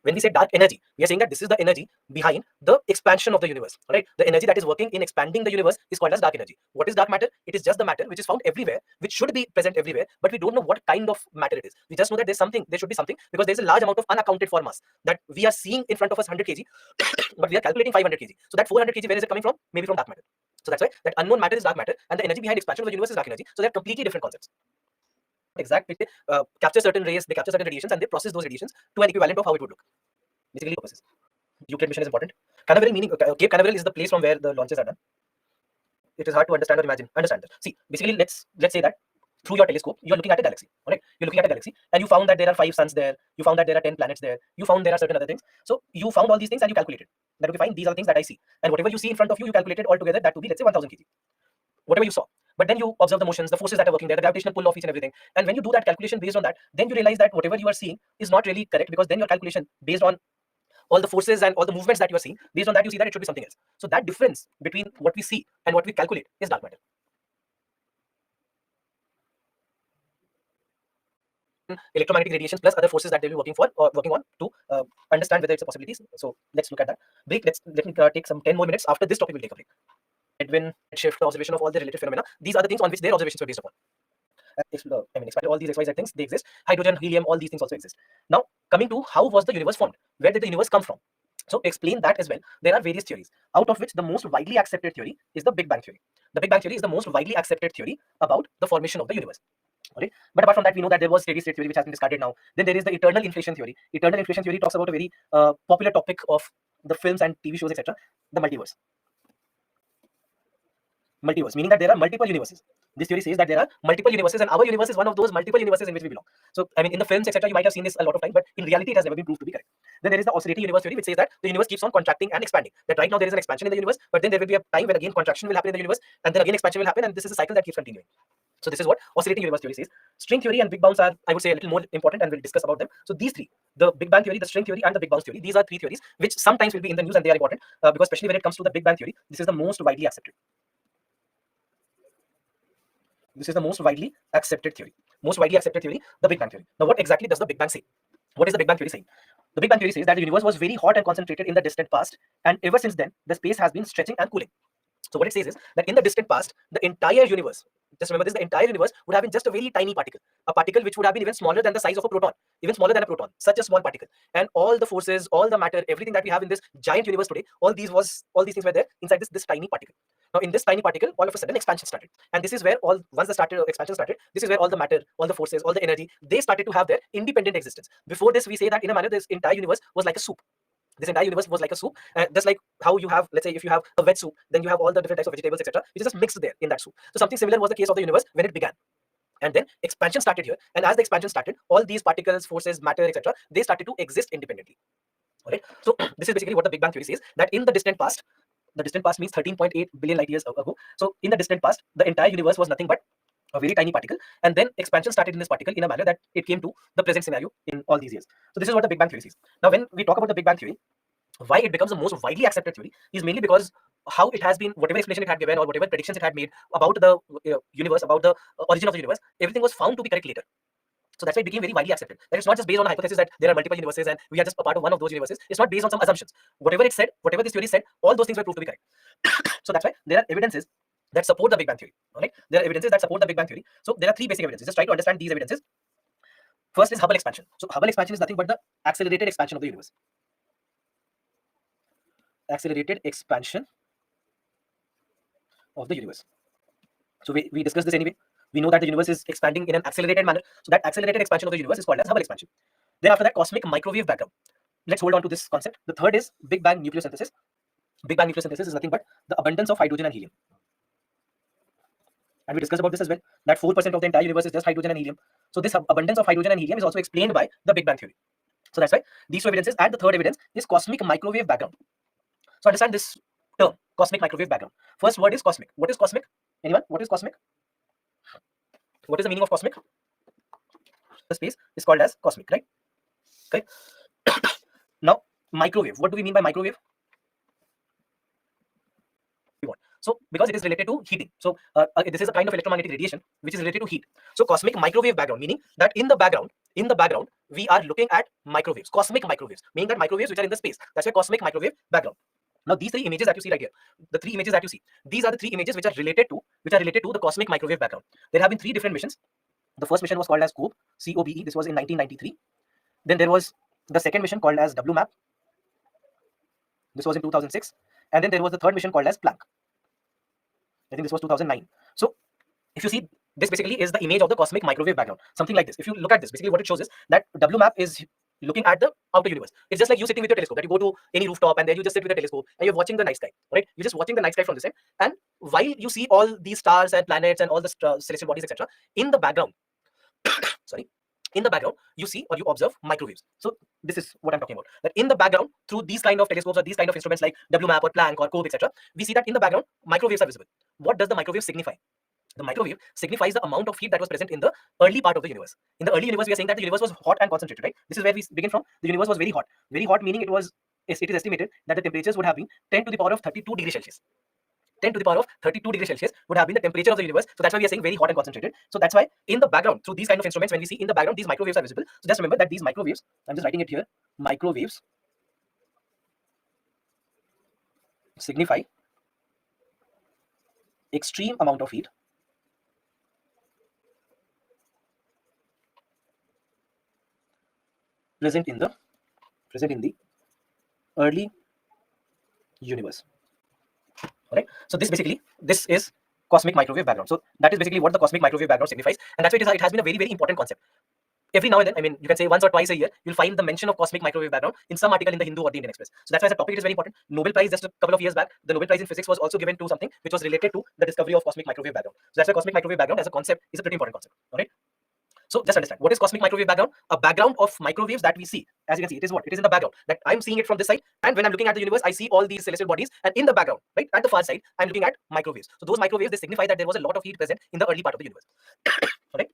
When we say dark energy, we are saying that this is the energy behind the expansion of the universe, right? The energy that is working in expanding the universe is called as dark energy. What is dark matter? It is just the matter which is found everywhere, which should be present everywhere, but we don't know what kind of matter it is. We just know that there's something, there should be something, because there's a large amount of unaccounted for mass that we are seeing in front of us 100 kg, but we are calculating 500 kg. So that 400 kg, where is it coming from? Maybe from dark matter. So that's why that unknown matter is dark matter, and the energy behind expansion of the universe is dark energy. So they're completely different concepts. Exactly, capture certain rays, they capture certain radiations, and they process those radiations to an equivalent of how it would look. Basically, purposes. Euclid mission is important. Canaveral meaning Cape Canaveral is the place from where the launches are done. It is hard to understand or imagine. Understand that. See, basically, let's say that through your telescope, you are looking at a galaxy. Right? You're looking at a galaxy, and you found that there are 5 suns there. You found that there are 10 planets there. You found there are certain other things. So you found all these things and you calculated. That okay, fine. These are the things that I see, and whatever you see in front of you, you calculated all together. That to be, let's say, 1,000 kg. Whatever you saw. But then you observe the motions, the forces that are working there, the gravitational pull of each and everything. And when you do that calculation based on that, then you realize that whatever you are seeing is not really correct, because then your calculation based on all the forces and all the movements that you are seeing, based on that you see that it should be something else. So that difference between what we see and what we calculate is dark matter. Electromagnetic radiations plus other forces that they'll be working on to understand whether it's a possibility. So let's look at that. Let me take some 10 more minutes. After this topic, we'll take a break. Edwin, shift, observation of all the related phenomena. These are the things on which their observations were based upon. Expand all these XYZ things, they exist. Hydrogen, helium, all these things also exist. Now, coming to how was the universe formed? Where did the universe come from? So, to explain that as well, there are various theories, out of which the most widely accepted theory is the Big Bang theory. The Big Bang theory is the most widely accepted theory about the formation of the universe. Okay? But apart from that, we know that there was steady state theory, which has been discarded now. Then there is the eternal inflation theory. Eternal inflation theory talks about a very popular topic of the films and TV shows, etc., the multiverse. Multiverse, meaning that there are multiple universes. This theory says that there are multiple universes, and our universe is one of those multiple universes in which we belong. So, I mean, in the films, etc., you might have seen this a lot of time, but in reality, it has never been proved to be correct. Then there is the oscillating universe theory, which says that the universe keeps on contracting and expanding. That right now there is an expansion in the universe, but then there will be a time when again contraction will happen in the universe, and then again expansion will happen, and this is a cycle that keeps continuing. So this is what oscillating universe theory says. String theory and big bounce are, I would say, a little more important, and we'll discuss about them. So these three, the Big Bang theory, the string theory, and the big bounce theory, these are three theories which sometimes will be in the news, and they are important because especially when it comes to the Big Bang theory, this is the most widely accepted. This is the most widely accepted theory. Most widely accepted theory, the Big Bang theory. Now, what exactly does the Big Bang say? What is the Big Bang theory saying? The Big Bang theory says that the universe was very hot and concentrated in the distant past, and ever since then, the space has been stretching and cooling. So what it says is that in the distant past, the entire universe, just remember this, the entire universe would have been just a very tiny particle, a particle which would have been even smaller than the size of a proton, even smaller than a proton, such a small particle. And all the forces, all the matter, everything that we have in this giant universe today, all these things were there inside this tiny particle. Now, in this tiny particle, all of a sudden expansion started. And this is where once the expansion started, this is where all the matter, all the forces, all the energy, they started to have their independent existence. Before this, we say that in a manner, this entire universe was like a soup. This entire universe was like a soup, just like how you have, let's say, if you have a veg soup, then you have all the different types of vegetables, etc., which is just mixed there in that soup. So something similar was the case of the universe when it began. And then expansion started here. And as the expansion started, all these particles, forces, matter, etc., they started to exist independently. Okay? So this is basically what the Big Bang theory says, that in the distant past means 13.8 billion light years ago. So in the distant past, the entire universe was nothing but a very tiny particle, and then expansion started in this particle in a manner that it came to the present scenario in all these years. So this is what the Big Bang theory says. Now, when we talk about the Big Bang theory, why it becomes the most widely accepted theory is mainly because how it has been, whatever explanation it had given or whatever predictions it had made about the universe, about the origin of the universe, everything was found to be correct later. So that's why it became very widely accepted that it's not just based on a hypothesis that there are multiple universes and we are just a part of one of those universes. It's not based on some assumptions. Whatever it said, whatever this theory said, all those things were proved to be correct. So that's why there are evidences that support the Big Bang theory. All right, there are evidences that support the Big Bang theory. So there are three basic evidences. Just try to understand these evidences. First is Hubble expansion. So Hubble expansion is nothing but the accelerated expansion of the universe. Accelerated expansion of the universe. So we discussed this anyway. We know that the universe is expanding in an accelerated manner. So that accelerated expansion of the universe is called as Hubble expansion. Then after that, cosmic microwave background. Let's hold on to this concept. The third is Big Bang nucleosynthesis. Big Bang nucleosynthesis is nothing but the abundance of hydrogen and helium. And we discussed about this as well, that 4% of the entire universe is just hydrogen and helium. So this abundance of hydrogen and helium is also explained by the Big Bang theory. So that's why these two evidences, and the third evidence is cosmic microwave background. So understand this term, cosmic microwave background. First word is cosmic. What is cosmic? Anyone? What is cosmic? What is the meaning of cosmic? The space is called as cosmic, right? Okay. Now, microwave. What do we mean by microwave? So, because it is related to heating. So, this is a kind of electromagnetic radiation which is related to heat. So, cosmic microwave background, meaning that in the background, we are looking at microwaves, cosmic microwaves, meaning that microwaves which are in the space. That's why cosmic microwave background. Now, these three images that you see right here, the three images that you see, these are the three images which are related to the cosmic microwave background. There have been three different missions. The first mission was called as COBE, COBE. This was in 1993. Then there was the second mission called as WMAP. This was in 2006. And then there was the third mission called as Planck. I think this was 2009. So if you see, this basically is the image of the cosmic microwave background, something like this. If you look at this, basically what it shows is that WMAP is looking at the outer universe. It's just like you sitting with your telescope, that you go to any rooftop and there you just sit with a telescope and you're watching the night sky, right? You're just watching the night sky from this end. And while you see all these stars and planets and all the celestial bodies, etc., in the background, in the background, you see or you observe microwaves. So this is what I'm talking about. That in the background, through these kind of telescopes or these kind of instruments like WMAP or Planck or COBE, etc., we see that in the background, microwaves are visible. What does the microwave signify? The microwave signifies the amount of heat that was present in the early part of the universe. In the early universe, we are saying that the universe was hot and concentrated, right? This is where we begin from. The universe was very hot. Very hot meaning it is estimated that the temperatures would have been 10 to the power of 32 degrees Celsius. 10 to the power of 32 degrees Celsius would have been the temperature of the universe. So that's why we are saying very hot and concentrated. So that's why in the background, through these kind of instruments, when we see in the background, these microwaves are visible. So just remember that these microwaves, I'm just writing it here, microwaves signify extreme amount of heat present in the early universe. All right. So this is cosmic microwave background. So that is basically what the cosmic microwave background signifies, and that's why it has been a very, very important concept. Every now and then, I mean, you can say once or twice a year, you'll find the mention of cosmic microwave background in some article in the Hindu or the Indian Express. So that's why as a topic it is very important. Nobel Prize just a couple of years back, the Nobel Prize in Physics was also given to something which was related to the discovery of cosmic microwave background. So that's why cosmic microwave background as a concept is a pretty important concept. All right. So just understand, what is cosmic microwave background? A background of microwaves that we see. As you can see, it is what? It is in the background. That I'm seeing it from this side, and when I'm looking at the universe, I see all these celestial bodies, and in the background, right, at the far side, I'm looking at microwaves. So those microwaves, they signify that there was a lot of heat present in the early part of the universe. All right.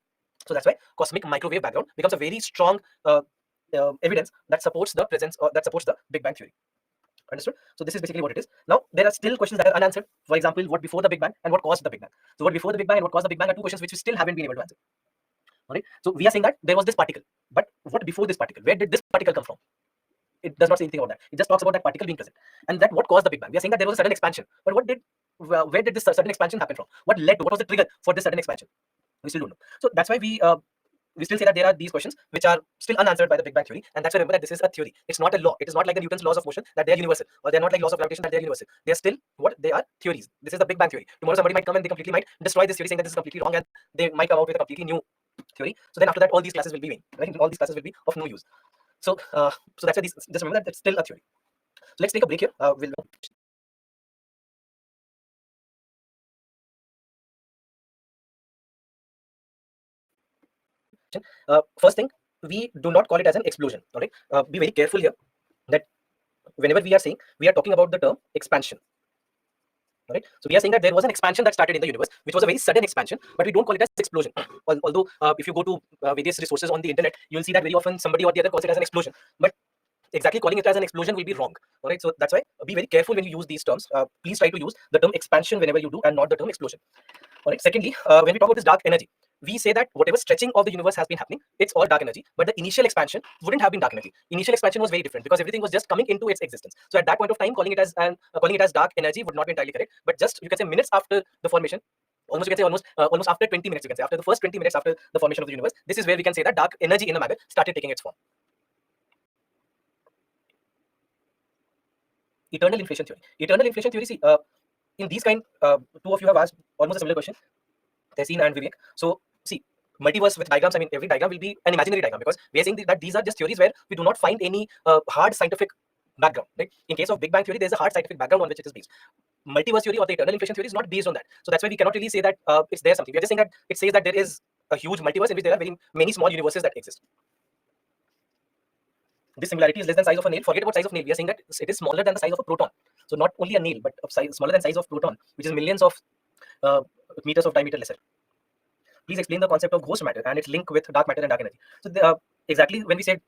So that's why cosmic microwave background becomes a very strong evidence that supports the presence or that supports the Big Bang theory. Understood? So this is basically what it is. Now there are still questions that are unanswered. For example, what before the Big Bang and what caused the Big Bang? So what before the Big Bang and what caused the Big Bang are two questions which we still haven't been able to answer. All right. So we are saying that there was this particle, but what before this particle? Where did this particle come from? It does not say anything about that. It just talks about that particle being present, and that what caused the Big Bang. We are saying that there was a sudden expansion, but where did this sudden expansion happen from? What was the trigger for this sudden expansion? We still don't know. So that's why we still say that there are these questions which are still unanswered by the Big Bang theory, and that's why remember that this is a theory. It's not a law. It is not like the Newton's laws of motion that they are universal, or they are not like laws of gravitation that they are universal. They are still what they are, theories. This is the Big Bang theory. Tomorrow somebody might come and they completely might destroy this theory, saying that this is completely wrong, and they might come out with a completely new theory. So then after that, all these classes will be vain, right? All these classes will be of no use. So so that's why just remember that it's still a theory. So let's take a break here. First thing, we do not call it as an explosion. All right. Be very careful here that whenever we are saying, we are talking about the term expansion. All right. So we are saying that there was an expansion that started in the universe, which was a very sudden expansion, but we don't call it as explosion. Although if you go to various resources on the internet, you will see that very often somebody or the other calls it as an explosion. But exactly calling it as an explosion will be wrong. All right. So that's why be very careful when you use these terms. Please try to use the term expansion whenever you do, and not the term explosion. All right. Secondly, when we talk about this dark energy, we say that whatever stretching of the universe has been happening, it's all dark energy. But the initial expansion wouldn't have been dark energy. Initial expansion was very different because everything was just coming into its existence. So at that point of time, calling it as dark energy would not be entirely correct. But just you can say minutes after the formation, almost you can say almost after 20 minutes, you can say after the first 20 minutes after the formation of the universe, this is where we can say that dark energy in a matter started taking its form. Eternal inflation theory. Eternal inflation theory. See, in these kind, two of you have asked almost a similar question, Tehseen and Vivek. So, see, multiverse with diagrams, I mean, every diagram will be an imaginary diagram because we are saying that these are just theories where we do not find any hard scientific background. Right? In case of Big Bang theory, there's a hard scientific background on which it is based. Multiverse theory or the eternal inflation theory is not based on that. So that's why we cannot really say that it's there something. We are just saying that it says that there is a huge multiverse in which there are very many small universes that exist. This singularity is less than size of a nail. Forget about size of nail. We are saying that it is smaller than the size of a proton. So not only a nail, but smaller than size of proton, which is millions of meters of diameter lesser. Please explain the concept of ghost matter and its link with dark matter and dark energy. So exactly when we said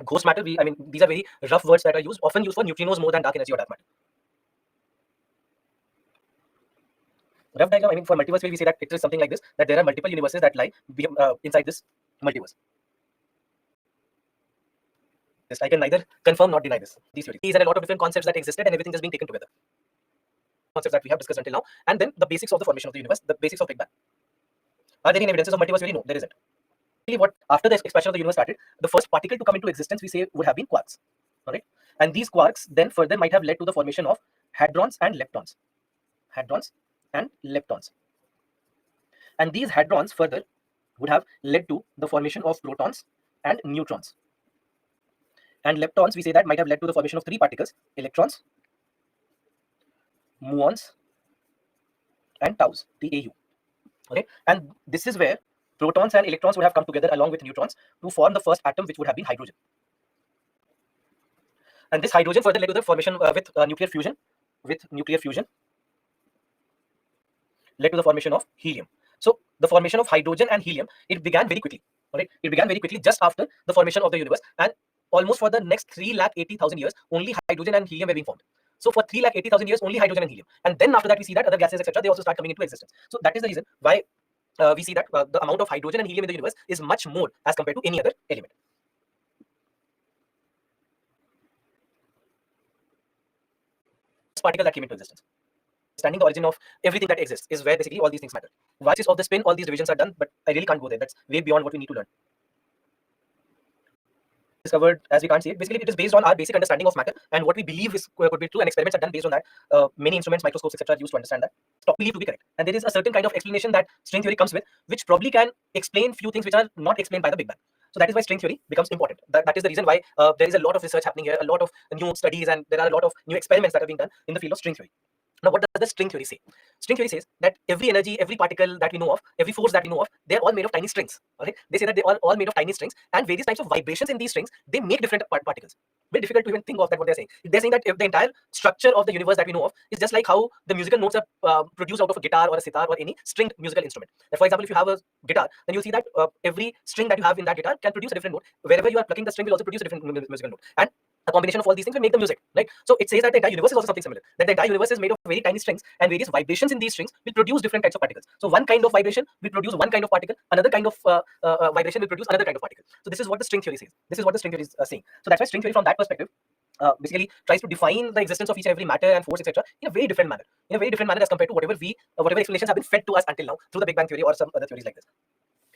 ghost matter, I mean these are very rough words that are used, often used for neutrinos more than dark energy or dark matter. Rough diagram, I mean for multiverse, we say that it is something like this, that there are multiple universes that lie inside this multiverse. I can neither confirm nor deny this. These theories and a lot of different concepts that existed and everything just being taken together. Concepts that we have discussed until now, and then the basics of the formation of the universe, the basics of Big Bang. Are there any evidences of multiverse theory? No, there isn't. What after the expansion of the universe started, the first particle to come into existence we say would have been quarks. All right, and these quarks then further might have led to the formation of hadrons and leptons. Hadrons and leptons. And these hadrons further would have led to the formation of protons and neutrons. And leptons, we say that might have led to the formation of three particles: electrons, muons, and taus, TAU. Okay, and this is where protons and electrons would have come together along with neutrons to form the first atom, which would have been hydrogen. And this hydrogen further led to the formation with nuclear fusion. With nuclear fusion, led to the formation of helium. So the formation of hydrogen and helium, it began very quickly. Right? It began very quickly just after the formation of the universe, and almost for the next 380,000 years, only hydrogen and helium were being formed. So for 380,000 years, only hydrogen and helium. And then after that, we see that other gases, etc., they also start coming into existence. So that is the reason why we see that the amount of hydrogen and helium in the universe is much more as compared to any other element. Particle that came into existence. Understanding the origin of everything that exists is where basically all these things matter. Why is of the spin, all these divisions are done, but I really can't go there. That's way beyond what we need to learn. Discovered as we can't see it. Basically, it is based on our basic understanding of matter and what we believe is could be true, and experiments are done based on that. Many instruments, microscopes, etc., are used to understand that. Stop believe to be correct, and there is a certain kind of explanation that string theory comes with, which probably can explain few things which are not explained by the Big Bang. So that is why string theory becomes important. That is the reason why there is a lot of research happening here, a lot of new studies, and there are a lot of new experiments that are being done in the field of string theory. Now, what does the string theory say? String theory says that every energy, every particle that we know of, every force that we know of, they're all made of tiny strings. Okay? They say that they're all made of tiny strings, and various types of vibrations in these strings, they make different particles. Very difficult to even think of that what they're saying. They're saying that if the entire structure of the universe that we know of is just like how the musical notes are produced out of a guitar or a sitar or any stringed musical instrument. That, for example, if you have a guitar, then you'll see that every string that you have in that guitar can produce a different note. Wherever you are plucking the string will also produce a different musical note. And a combination of all these things will make the music, right? So it says that the entire universe is also something similar. That the entire universe is made of very tiny strings, and various vibrations in these strings will produce different kinds of particles. So one kind of vibration will produce one kind of particle, another kind of vibration will produce another kind of particle. So this is what the string theory says. This is what the string theory is saying. So that's why string theory, from that perspective, basically tries to define the existence of each and every matter and force, etc., in a very different manner. In a very different manner as compared to whatever explanations have been fed to us until now through the Big Bang theory or some other theories like this.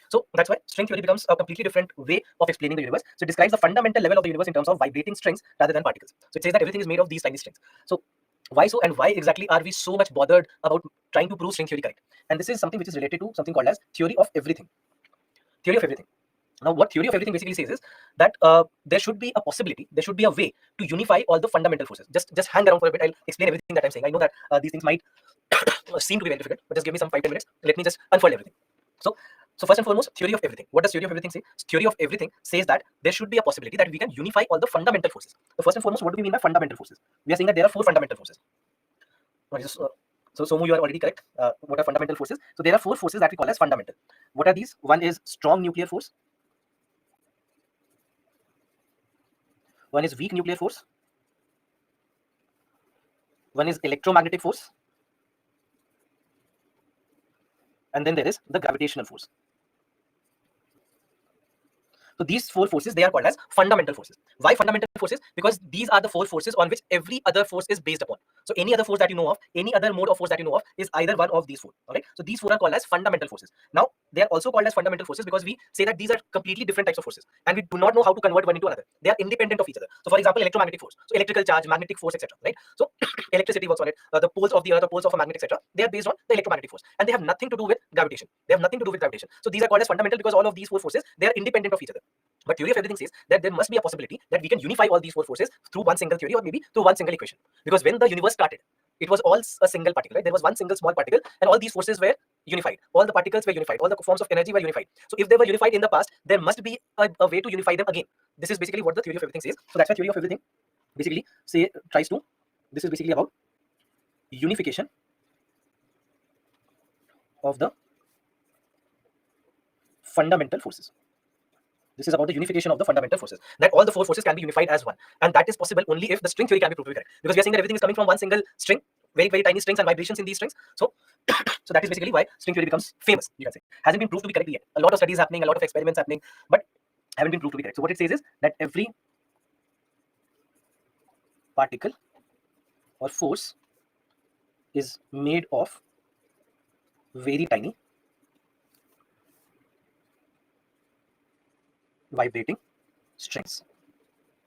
So that's why string theory becomes a completely different way of explaining the universe. So it describes the fundamental level of the universe in terms of vibrating strings rather than particles. So it says that everything is made of these tiny strings. So why so, and why exactly are we so much bothered about trying to prove string theory correct? And this is something which is related to something called as theory of everything. Theory of everything. Now, what theory of everything basically says is that there should be a possibility, there should be a way to unify all the fundamental forces. Just hang around for a bit. I'll explain everything that I'm saying. I know that these things might seem to be very difficult, but just give me some 5-10 minutes. Let me just unfold everything. So first and foremost, theory of everything. What does theory of everything say? Theory of everything says that there should be a possibility that we can unify all the fundamental forces. So first and foremost, what do we mean by fundamental forces? We are saying that there are 4 fundamental forces. So Somu, you are already correct. What are fundamental forces? So there are 4 forces that we call as fundamental. What are these? One is strong nuclear force. One is weak nuclear force. One is electromagnetic force. And then there is the gravitational force. So these four forces, they are called as fundamental forces. Why fundamental forces? Because these are the four forces on which every other force is based upon. So any other force that you know of, any other mode of force that you know of, is either one of these four. All right. So these four are called as fundamental forces. Now they are also called as fundamental forces because we say that these are completely different types of forces, and we do not know how to convert one into another. They are independent of each other. So for example, electromagnetic force, so electrical charge, magnetic force, etc. Right. So electricity works on it. The poles of the earth, the poles of a magnet, etc. They are based on the electromagnetic force, and they have nothing to do with gravitation. They have nothing to do with gravitation. So these are called as fundamental because all of these four forces, they are independent of each other. But theory of everything says that there must be a possibility that we can unify all these four forces through one single theory or maybe through one single equation. Because when the universe started, it was all a single particle, right? There was one single small particle, and all these forces were unified. All the particles were unified. All the forms of energy were unified. So if they were unified in the past, there must be a way to unify them again. This is basically what the theory of everything says. So that's why theory of everything basically tries to. This is basically about unification of the fundamental forces. This is about the unification of the fundamental forces. That all the four forces can be unified as one, and that is possible only if the string theory can be proved to be correct. Because we are saying that everything is coming from one single string, very very tiny strings and vibrations in these strings. So, so that is basically why string theory becomes famous. You can say hasn't been proved to be correct yet. A lot of studies happening, a lot of experiments happening, but haven't been proved to be correct. So what it says is that every particle or force is made of very tiny vibrating strings,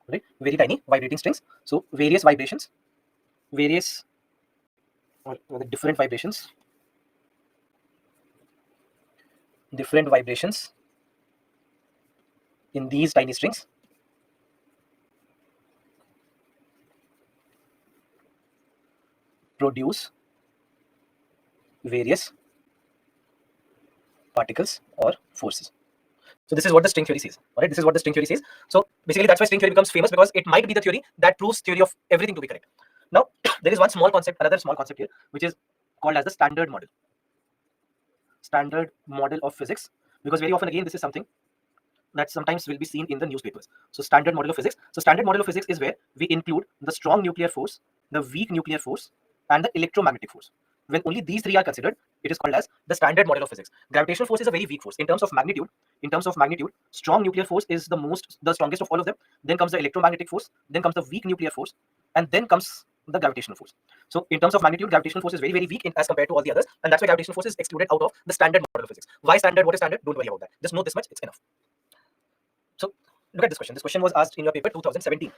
right? Very tiny vibrating strings. So various vibrations, various or different vibrations in these tiny strings produce various particles or forces. So this is what the string theory says. All right, this is what the string theory says. So basically, that's why string theory becomes famous, because it might be the theory that proves theory of everything to be correct. Now, there is one small concept, another small concept here, which is called as the standard model. Standard model of physics, because very often again this is something that sometimes will be seen in the newspapers. So standard model of physics. So standard model of physics is where we include the strong nuclear force, the weak nuclear force, and the electromagnetic force. When only these three are considered, it is called as the standard model of physics. Gravitational force is a very weak force in terms of magnitude. In terms of magnitude, strong nuclear force is the strongest of all of them. Then comes the electromagnetic force. Then comes the weak nuclear force, and then comes the gravitational force. So in terms of magnitude, gravitational force is very very weak as compared to all the others, and that's why gravitational force is excluded out of the standard model of physics. Why standard? What is standard? Don't worry about that. Just know this much. It's enough. So look at this question. This question was asked in your paper 2017.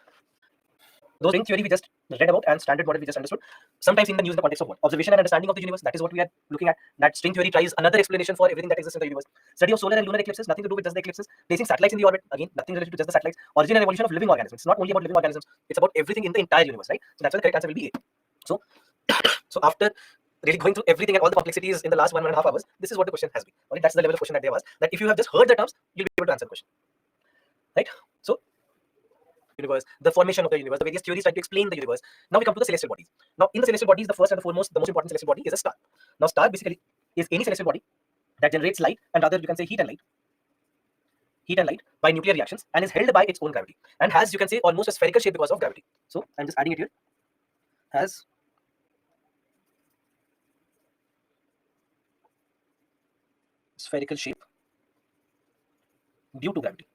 Those string theory we just read about and standard model we just understood. Sometimes in the news, in the context of what? Observation and understanding of the universe. That is what we are looking at. That string theory tries another explanation for everything that exists in the universe. Study of solar and lunar eclipses, nothing to do with just the eclipses. Placing satellites in the orbit, again, nothing related to just the satellites. Origin and evolution of living organisms. It's not only about living organisms, it's about everything in the entire universe, right? So that's why the correct answer will be A. So, so after really going through everything and all the complexities in the last 1.5 hours, this is what the question has been. Right? That's the level of question that there was. That if you have just heard the terms, you'll be able to answer the question. Right? So universe, the formation of the universe, the various theories try to explain the universe. Now we come to the celestial bodies. Now in the celestial bodies, the first and the foremost, the most important celestial body is a star. Now star basically is any celestial body that generates light, and rather you can say heat and light by nuclear reactions, and is held by its own gravity, and has, you can say, almost a spherical shape because of gravity. So I'm just adding it here. Has spherical shape due to gravity.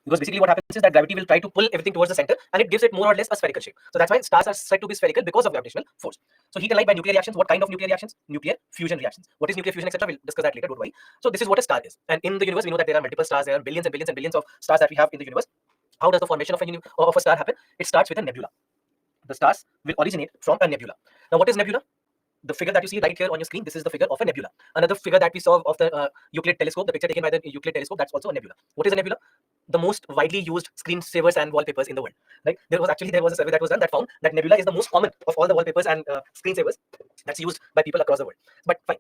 Because basically what happens is that gravity will try to pull everything towards the center, and it gives it more or less a spherical shape. So that's why stars are said to be spherical, because of gravitational force. So heat and light by nuclear reactions. What kind of nuclear reactions? Nuclear fusion reactions. What is nuclear fusion, etc.? We'll discuss that later, don't worry. So this is what a star is. And in the universe, we know that there are multiple stars. There are billions and billions and billions of stars that we have in the universe. How does the formation of a star happen? It starts with a nebula. The stars will originate from a nebula. Now what is nebula? The figure that you see right here on your screen, this is the figure of a nebula. Another figure that we saw of the Euclid telescope, the picture taken by the Euclid telescope, that's also a nebula. What is a nebula? The most widely used screensavers and wallpapers in the world. Right? There was a survey that was done that found that nebula is the most common of all the wallpapers and screensavers that's used by people across the world. But fine,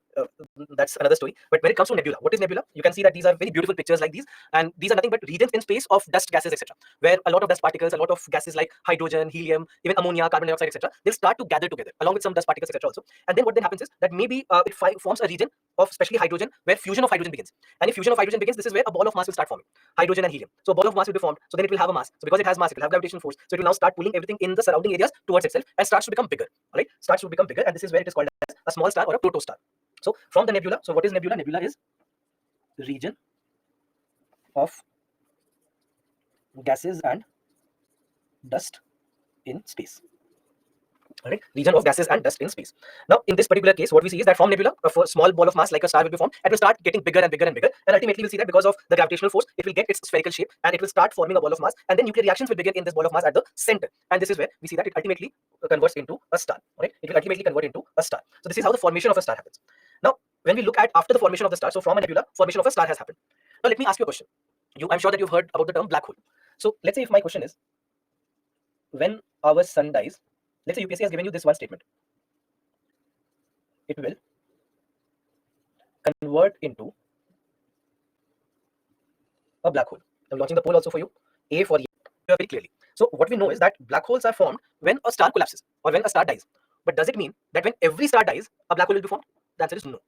that's another story. But when it comes to nebula, what is nebula? You can see that these are very beautiful pictures like these, and these are nothing but regions in space of dust gases, etc., where a lot of dust particles, a lot of gases like hydrogen, helium, even ammonia, carbon dioxide, etc., they'll start to gather together along with some dust particles, etc., also. And then what then happens is that maybe it forms a region of especially hydrogen, where fusion of hydrogen begins. And if fusion of hydrogen begins, this is where a ball of mass will start forming, hydrogen and helium. So a ball of mass will be formed. So then it will have a mass. So because it has mass, it will have gravitational force. So it will now start pulling everything in the surrounding areas towards itself and starts to become bigger. All right, starts to become bigger, and this is where it is called as a small star or a protostar. So from the nebula, so what is nebula? Nebula is region of gases and dust in space. All right, region of gases and dust in space. Now, in this particular case, what we see is that from nebula, a small ball of mass like a star will be formed. It will start getting bigger and bigger and bigger, and ultimately we'll see that because of the gravitational force, it will get its spherical shape and it will start forming a ball of mass. And then nuclear reactions will begin in this ball of mass at the center. And this is where we see that it ultimately converts into a star. All right, it will ultimately convert into a star. So this is how the formation of a star happens. Now, when we look at after the formation of the star, so from a nebula, formation of a star has happened. Now, let me ask you a question. I'm sure that you've heard about the term black hole. So let's say if my question is, when our sun dies, let's say UPSC has given you this one statement. It will convert into a black hole. I'm launching the poll also for you. A for yes, very clearly. So what we know is that black holes are formed when a star collapses or when a star dies. But does it mean that when every star dies, a black hole will be formed? The answer is no.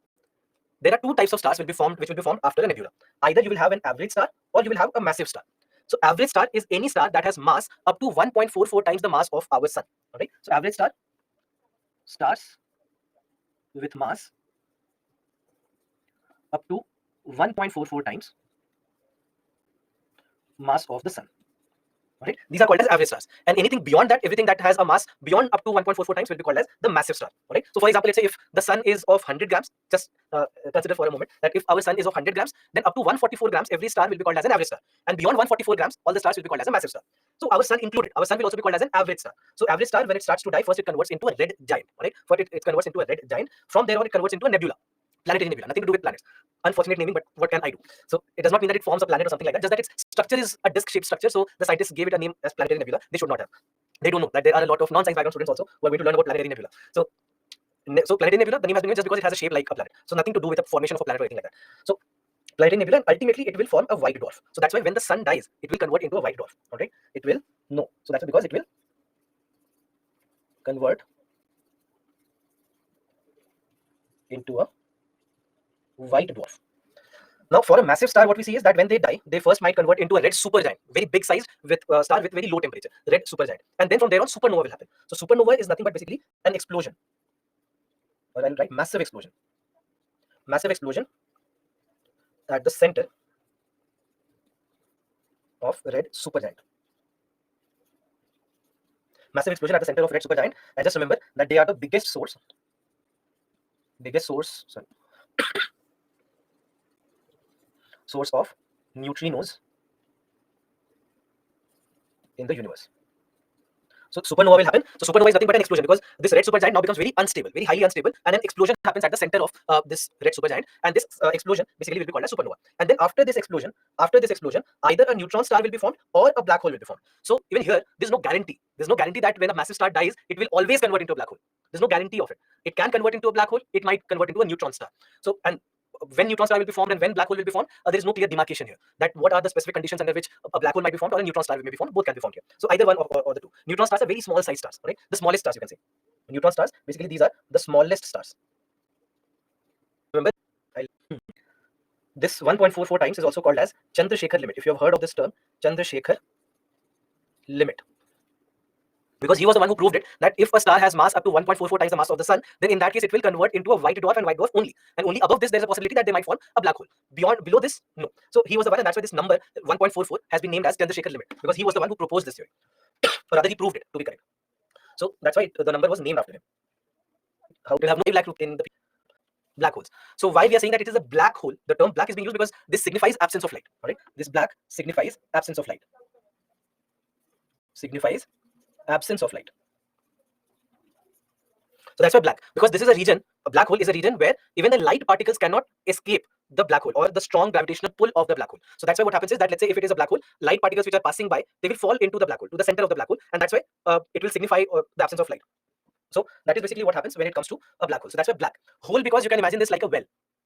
There are two types of stars which will be formed after a nebula. Either you will have an average star or you will have a massive star. So average star is any star that has mass up to 1.44 times the mass of our sun. All right. So average star, stars with mass up to 1.44 times mass of the sun. Right? These are called as average stars, and anything beyond that, everything that has a mass beyond up to 1.44 times will be called as the massive star. Right? So for example, let's say if the sun is of 100 grams, just consider for a moment that if our sun is of 100 grams, then up to 144 grams every star will be called as an average star, and beyond 144 grams all the stars will be called as a massive star. So our sun included, our sun will also be called as an average star. So average star, when it starts to die, first it converts into a red giant. Right? First it converts into a red giant. From there on, it converts into a nebula. Planetary nebula, nothing to do with planets. Unfortunate naming, but what can I do? So it does not mean that it forms a planet or something like that, just that its structure is a disc-shaped structure. So the scientists gave it a name as planetary nebula. They should not have. They don't know that there are a lot of non-science background students also who are going to learn about planetary nebula. So planetary nebula, the name has been given just because it has a shape like a planet. So nothing to do with the formation of a planet or anything like that. So planetary nebula, ultimately it will form a white dwarf. So that's why when the sun dies, it will convert into a white dwarf. Okay, it will no. So that's because it will convert into a white dwarf. Now, for a massive star, what we see is that when they die, they first might convert into a red supergiant, very big size with star with very low temperature, red supergiant, and then from there on, supernova will happen. So supernova is nothing but basically an explosion, or I'll write massive explosion at the center of red supergiant. Massive explosion at the center of red supergiant, and just remember that they are the biggest source. Source of neutrinos in the universe. So supernova will happen. So supernova is nothing but an explosion because this red supergiant now becomes very unstable, very highly unstable, and an explosion happens at the center of this red supergiant, and this explosion basically will be called as supernova. And then after this explosion, either a neutron star will be formed or a black hole will be formed. So even here, there's no guarantee. There's no guarantee that when a massive star dies, it will always convert into a black hole. There's no guarantee of it. It can convert into a black hole. It might convert into a neutron star. So and when neutron star will be formed and when black hole will be formed, there is no clear demarcation here. That what are the specific conditions under which a black hole might be formed or a neutron star may be formed? Both can be formed here. So either one or the two. Neutron stars are very small size stars, right? The smallest stars you can say. Neutron stars, basically these are the smallest stars. Remember, this 1.44 times is also called as Chandrasekhar limit. If you have heard of this term, Chandrasekhar limit. Because he was the one who proved it, that if a star has mass up to 1.44 times the mass of the sun, then in that case it will convert into a white dwarf and white dwarf only. And only above this there is a possibility that they might form a black hole. Below this, no. So he was the one, and that's why this number 1.44 has been named as Chandrasekhar limit, because he was the one who proposed this theory. Or rather, he proved it to be correct. So that's why the number was named after him. How will have no black in the black holes. So why we are saying that it is a black hole, the term black is being used because this signifies absence of light. All right, this black signifies absence of light. Signifies absence of light. So that's why black, because this is a region, a black hole is a region where even the light particles cannot escape the black hole or the strong gravitational pull of the black hole. So that's why what happens is that, let's say if it is a black hole, light particles which are passing by, they will fall into the black hole, to the center of the black hole, and that's why it will signify the absence of light. So that is basically what happens when it comes to a black hole. So that's why black hole, because you can imagine this like a well.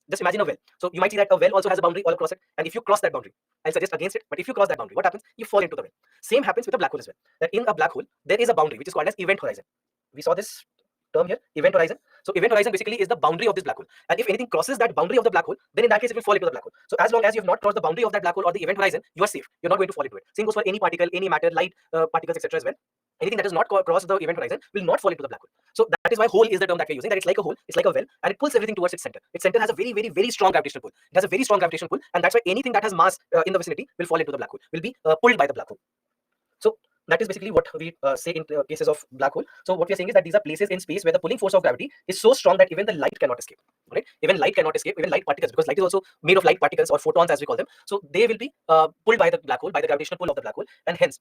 Just imagine a well. So you might see that a well also has a boundary all across it, and if you cross that boundary, I'll suggest against it, but if you cross that boundary, what happens? You fall into the well. Same happens with a black hole as well. That in a black hole there is a boundary which is called as event horizon. We saw this term here, event horizon. So event horizon basically is the boundary of this black hole. And if anything crosses that boundary of the black hole, then in that case it will fall into the black hole. So as long as you have not crossed the boundary of that black hole or the event horizon, you are safe. You're not going to fall into it. Same goes for any particle, any matter, light particles, etc. as well. Anything that does not cross the event horizon will not fall into the black hole. So that is why hole is the term that we're using. That it's like a hole, it's like a well, and it pulls everything towards its center. Its center has a very, very, very strong gravitational pull. It has a very strong gravitational pull, and that's why anything that has mass in the vicinity will fall into the black hole, will be pulled by the black hole. So that is basically what we say in cases of black hole. So what we are saying is that these are places in space where the pulling force of gravity is so strong that even the light cannot escape. Right? Even light cannot escape. Even light particles, because light is also made of light particles or photons, as we call them. So they will be pulled by the black hole, by the gravitational pull of the black hole, and hence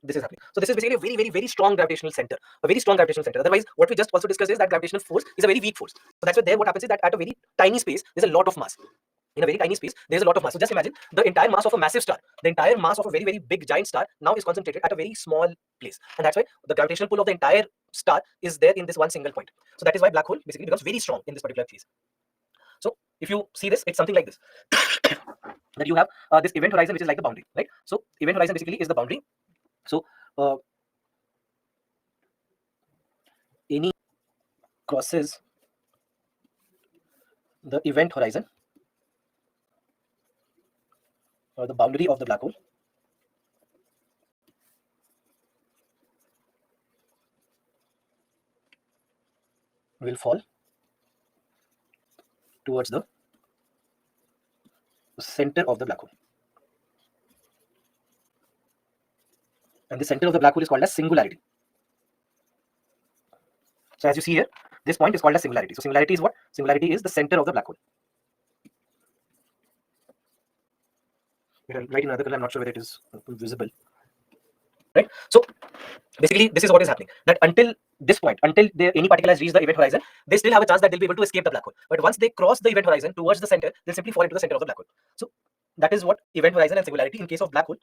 this is happening. So this is basically a very, very, very strong gravitational center, a very strong gravitational center. Otherwise, what we just also discussed is that gravitational force is a very weak force. So that's why there what happens is that at a very tiny space, there's a lot of mass. In a very tiny space, there's a lot of mass. So just imagine the entire mass of a massive star, the entire mass of a very, very big giant star now is concentrated at a very small place. And that's why the gravitational pull of the entire star is there in this one single point. So that is why black hole basically becomes very strong in this particular case. So if you see this, it's something like this. That you have this event horizon, which is like the boundary, right? So event horizon basically is the boundary. So any crosses the event horizon or the boundary of the black hole will fall towards the center of the black hole. And the center of the black hole is called as singularity. So as you see here, this point is called as singularity. So singularity is what? Singularity is the center of the black hole. Right in another color, I'm not sure whether it is visible. Right. So basically, this is what is happening. That until this point, until any particle has reached the event horizon, they still have a chance that they'll be able to escape the black hole. But once they cross the event horizon towards the center, they'll simply fall into the center of the black hole. So that is what event horizon and singularity in case of black hole.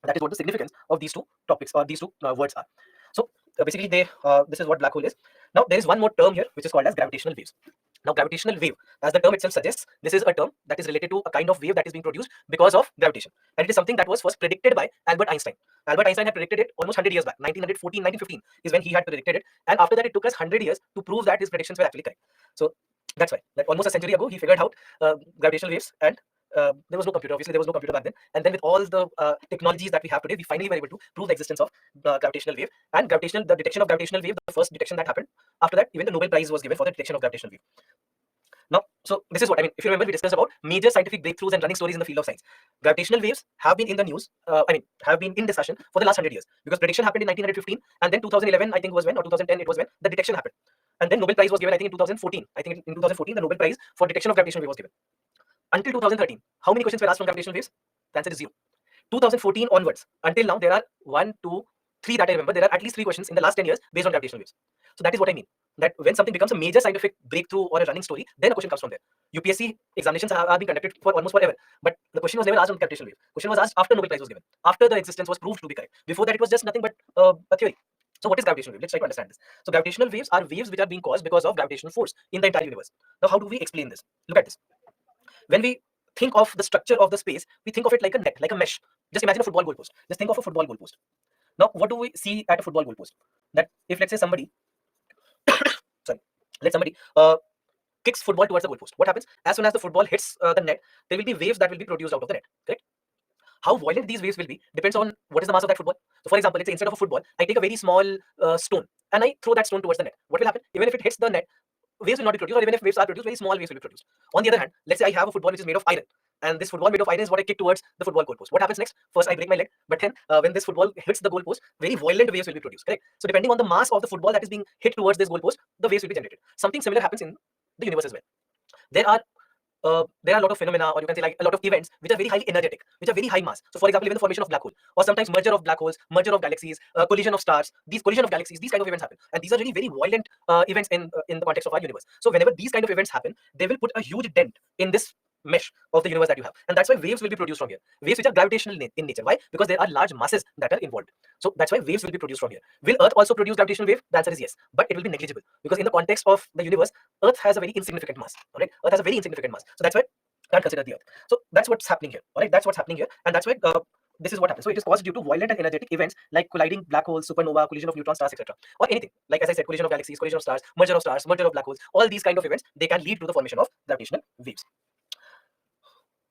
That is what the significance of these two topics or these two words are. So basically, this is what black hole is. Now there is one more term here which is called as gravitational waves. Now gravitational wave, as the term itself suggests, this is a term that is related to a kind of wave that is being produced because of gravitation. And it is something that was first predicted by Albert Einstein. Albert Einstein had predicted it almost 100 years back. 1914, 1915 is when he had predicted it. And after that, it took us 100 years to prove that his predictions were actually correct. So that's why, like almost a century ago, he figured out gravitational waves, and there was no computer. Obviously, there was no computer back then. And then with all the technologies that we have today, we finally were able to prove the existence of the gravitational wave. And the detection of gravitational wave, the first detection that happened. After that, even the Nobel Prize was given for the detection of gravitational wave. Now, so this is what I mean. If you remember, we discussed about major scientific breakthroughs and running stories in the field of science. Gravitational waves have been in the news. Have been in discussion for the last 100 years, because prediction happened in 1915, and then 2011, I think was when, or 2010, it was when the detection happened. And then Nobel Prize was given, I think, in 2014. I think in 2014, the Nobel Prize for detection of gravitational wave was given. Until 2013, how many questions were asked from gravitational waves? The answer is 0. 2014 onwards, until now, there are 1, 2, 3 that I remember. There are at least 3 questions in the last 10 years based on gravitational waves. So that is what I mean. That when something becomes a major scientific breakthrough or a running story, then a question comes from there. UPSC examinations are being conducted for almost forever, but the question was never asked on gravitational wave. Question was asked after Nobel Prize was given, after the existence was proved to be correct. Before that, it was just nothing but a theory. So what is gravitational wave? Let's try to understand this. So gravitational waves are waves which are being caused because of gravitational force in the entire universe. Now, how do we explain this? Look at this. When we think of the structure of the space, we think of it like a net, like a mesh. Just imagine a football goalpost. Just think of a football goalpost. Now, what do we see at a football goalpost? That if, let's say, somebody let somebody kicks football towards the goalpost, what happens? As soon as the football hits the net, there will be waves that will be produced out of the net. Correct? How violent these waves will be depends on what is the mass of that football. So, for example, let's say instead of a football, I take a very small stone and I throw that stone towards the net. What will happen? Even if it hits the net, waves will not be produced, or even if waves are produced, very small waves will be produced. On the other hand, let's say I have a football which is made of iron, and this football made of iron is what I kick towards the football goalpost. What happens next? First, I break my leg, but then when this football hits the goalpost, very violent waves will be produced. Correct? So, depending on the mass of the football that is being hit towards this goalpost, the waves will be generated. Something similar happens in the universe as well. There are a lot of phenomena, or you can say like a lot of events which are very highly energetic, which are very high mass. So, for example, even the formation of black hole, or sometimes merger of black holes, merger of galaxies, collision of stars. These collision of galaxies, these kind of events happen, and these are really very violent events in the context of our universe. So, whenever these kind of events happen, they will put a huge dent in this mesh of the universe that you have, and that's why waves will be produced from here. Waves which are gravitational in nature. Why? Because there are large masses that are involved. So that's why waves will be produced from here. Will Earth also produce gravitational wave? The answer is yes, but it will be negligible, because in the context of the universe, Earth has a very insignificant mass. All right, Earth has a very insignificant mass. So that's why can't consider the Earth. So that's what's happening here. All right, that's what's happening here, and that's why this is what happens. So it is caused due to violent and energetic events like colliding black holes, supernova, collision of neutron stars, etc., or anything. Like as I said, collision of galaxies, collision of stars, merger of black holes. All these kind of events, they can lead to the formation of gravitational waves.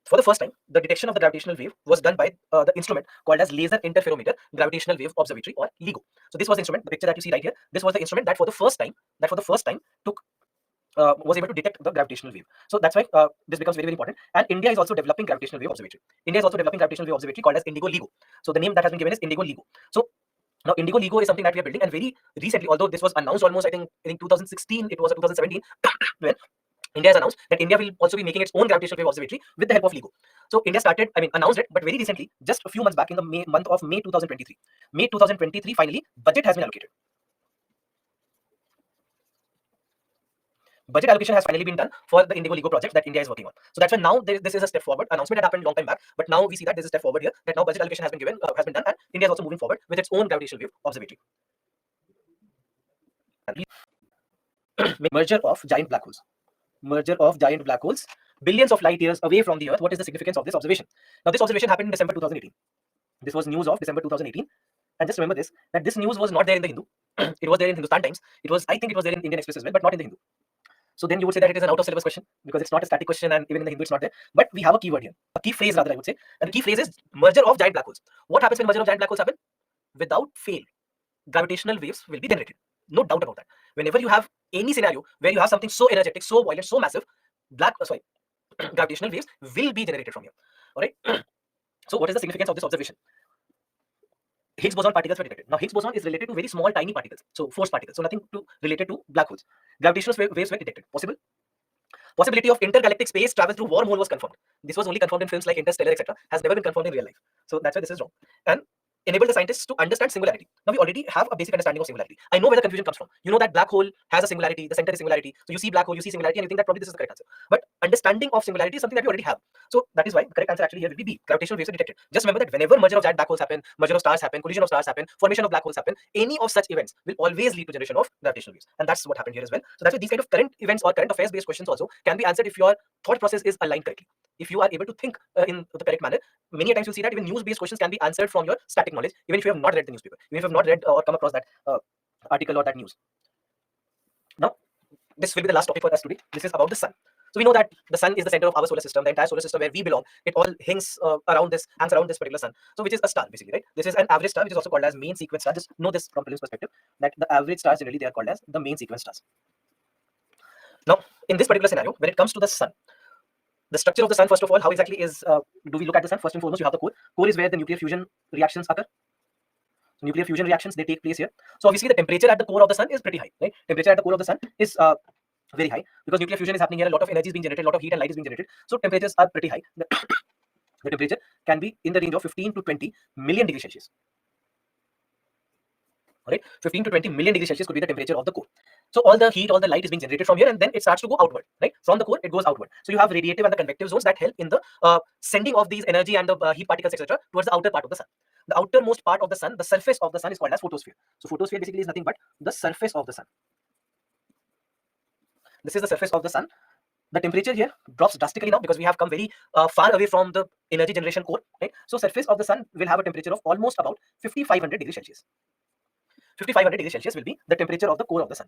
For the first time, the detection of the gravitational wave was done by the instrument called as Laser Interferometer Gravitational Wave Observatory, or LIGO. So this was the instrument, the picture that you see right here. This was the instrument that for the first time took was able to detect the gravitational wave. So that's why this becomes very, very important. And India is also developing gravitational wave observatory. India is also developing gravitational wave observatory called as Indigo LIGO. So the name that has been given is Indigo LIGO. So now Indigo LIGO is something that we are building, and very recently, although this was announced almost, I think 2016, it was 2017 when India has announced that India will also be making its own gravitational wave observatory with the help of LIGO. So India started, announced it, but very recently, just a few months back in the month of May 2023. May 2023, finally, budget has been allocated. Budget allocation has finally been done for the Indigo LIGO project that India is working on. So that's why now this is a step forward. Announcement had happened a long time back, but now we see that there's a step forward here, that now budget allocation has been given, has been done, and India is also moving forward with its own gravitational wave observatory. Merger of giant black holes. Merger of giant black holes billions of light years away from the Earth. What is the significance of this observation? Now, this observation happened in December 2018. This was news of December 2018. And just remember this, that this news was not there in the Hindu. It was there in Hindustan Times. I think it was there in Indian Express as well, but not in the Hindu. So then you would say that it is an out of syllabus question because it's not a static question, and even in the Hindu it's not there. But we have a keyword here, a key phrase rather, I would say. And the key phrase is merger of giant black holes. What happens when merger of giant black holes happen? Without fail, gravitational waves will be generated. No doubt about that. Whenever you have any scenario where you have something so energetic, so violent, so massive, gravitational waves will be generated from here. All right. So what is the significance of this observation? Higgs boson particles were detected. Now, Higgs boson is related to very small, tiny particles, so force particles. So nothing related to black holes. Gravitational waves were detected. Possibility of intergalactic space travel through wormhole was confirmed. This was only confirmed in films like Interstellar, etc. Has never been confirmed in real life. So that's why this is wrong. And enable the scientists to understand singularity. Now we already have a basic understanding of singularity. I know where the confusion comes from. You know that black hole has a singularity, the center is singularity. So you see black hole, you see singularity, and you think that probably this is the correct answer. But understanding of singularity is something that we already have. So that is why the correct answer actually here will be B. Gravitational waves are detected. Just remember that whenever merger of giant black holes happen, merger of stars happen, collision of stars happen, formation of black holes happen, any of such events will always lead to generation of gravitational waves. And that's what happened here as well. So that's why these kind of current events or current affairs based questions also can be answered if your thought process is aligned correctly. If you are able to think in the correct manner, many times you'll see that even news-based questions can be answered from your static knowledge, even if you have not read the newspaper, even if you have not read or come across that article or that news. Now, this will be the last topic for us today. This is about the sun. So we know that the sun is the center of our solar system, the entire solar system where we belong. It all hangs around this particular sun. So which is a star basically, right? This is an average star, which is also called as main sequence star. Just know this from prelims perspective, that the average stars generally they are called as the main sequence stars. Now, in this particular scenario, when it comes to the sun, the structure of the sun, first of all, how exactly is do we look at the sun? First and foremost, you have the core. Core is where the nuclear fusion reactions occur. So nuclear fusion reactions, they take place here. So obviously the temperature at the core of the sun is pretty high, right? Temperature at the core of the sun is very high because nuclear fusion is happening here. A lot of energy is being generated, a lot of heat and light is being generated. So temperatures are pretty high. The temperature can be in the range of 15 to 20 million degrees Celsius. All right, 15 to 20 million degrees Celsius could be the temperature of the core. So all the heat, all the light is being generated from here, and then it starts to go outward, right? From the core, it goes outward. So you have radiative and the convective zones that help in the sending of these energy and the heat particles, etc., towards the outer part of the sun. The outermost part of the sun, the surface of the sun, is called as photosphere. So photosphere basically is nothing but the surface of the sun. This is the surface of the sun. The temperature here drops drastically now because we have come very far away from the energy generation core, right? So surface of the sun will have a temperature of almost about 5500 degrees Celsius. 5500 degrees Celsius will be the temperature of the core of the sun.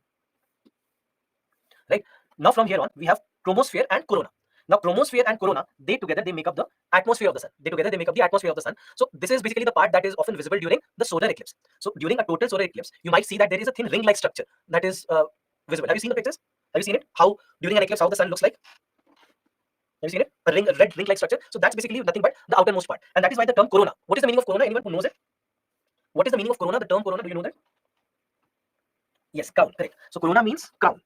Right? Now from here on, we have chromosphere and corona. Now chromosphere and corona, they together, they make up the atmosphere of the sun. They make up the atmosphere of the sun. So this is basically the part that is often visible during the solar eclipse. So during a total solar eclipse, you might see that there is a thin ring-like structure that is visible. Have you seen the pictures? Have you seen it? How during an eclipse, how the sun looks like? Have you seen it? A red ring-like structure. So that's basically nothing but the outermost part. And that is why the term corona. What is the meaning of corona? Anyone who knows it? What is the meaning of corona? The term corona, do you know that? Yes, crown, correct. So corona means crown.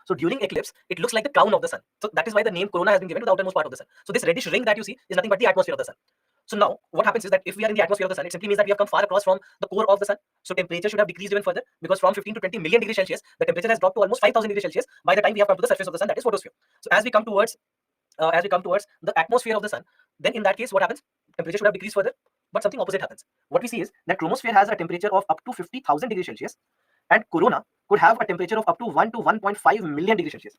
So during eclipse, it looks like the crown of the sun. So that is why the name corona has been given to the outermost part of the sun. So this reddish ring that you see is nothing but the atmosphere of the sun. So now what happens is that if we are in the atmosphere of the sun, it simply means that we have come far across from the core of the sun. So temperature should have decreased even further because from 15 to 20 million degrees Celsius, the temperature has dropped to almost 5000 degrees Celsius by the time we have come to the surface of the sun, that is photosphere. So as we come towards the atmosphere of the sun, then in that case, what happens? Temperature should have decreased further, but something opposite happens. What we see is that chromosphere has a temperature of up to 50,000 degrees Celsius, and corona could have a temperature of up to 1 to 1.5 million degrees Celsius.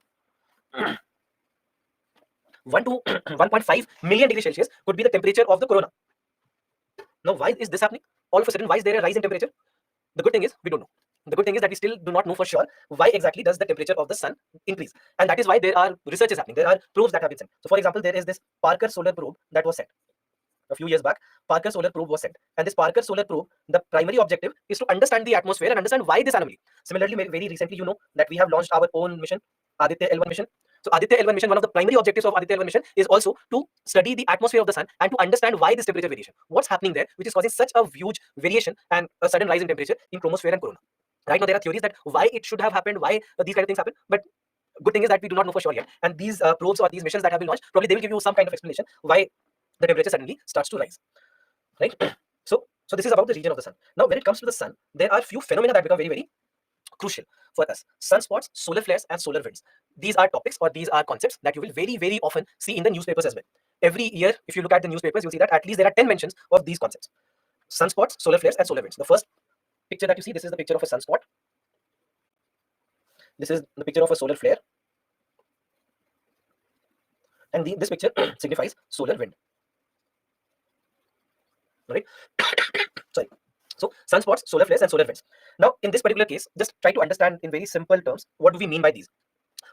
1 to 1.5 million degrees Celsius could be the temperature of the corona. Now, why is this happening? All of a sudden, why is there a rise in temperature? The good thing is we don't know. The good thing is that we still do not know for sure why exactly does the temperature of the sun increase, and that is why there are researches happening. There are probes that have been sent. So, for example, there is this Parker Solar Probe that was sent a few years back. Parker Solar Probe was sent, and this Parker Solar Probe, the primary objective is to understand the atmosphere and understand why this anomaly. Similarly, very recently, you know that we have launched our own mission, Aditya L1 mission. So Aditya L1 mission, one of the primary objectives of Aditya L1 mission is also to study the atmosphere of the sun and to understand why this temperature variation, what's happening there, which is causing such a huge variation and a sudden rise in temperature in chromosphere and corona. Right now, there are theories that why it should have happened, why these kind of things happen, but good thing is that we do not know for sure yet. And these probes or these missions that have been launched, probably they will give you some kind of explanation why the temperature suddenly starts to rise. Right? So this is about the region of the sun. Now, when it comes to the sun, there are few phenomena that become very crucial for us. Sunspots, solar flares, and solar winds. These are topics or these are concepts that you will very often see in the newspapers as well. Every year, if you look at the newspapers, you'll see that at least there are 10 mentions of these concepts. Sunspots, solar flares, and solar winds. The first picture that you see, this is the picture of a sunspot. This is the picture of a solar flare. And this picture signifies solar wind. Right? Sorry. So sunspots, solar flares, and solar winds. Now, in this particular case, just try to understand in very simple terms what do we mean by these.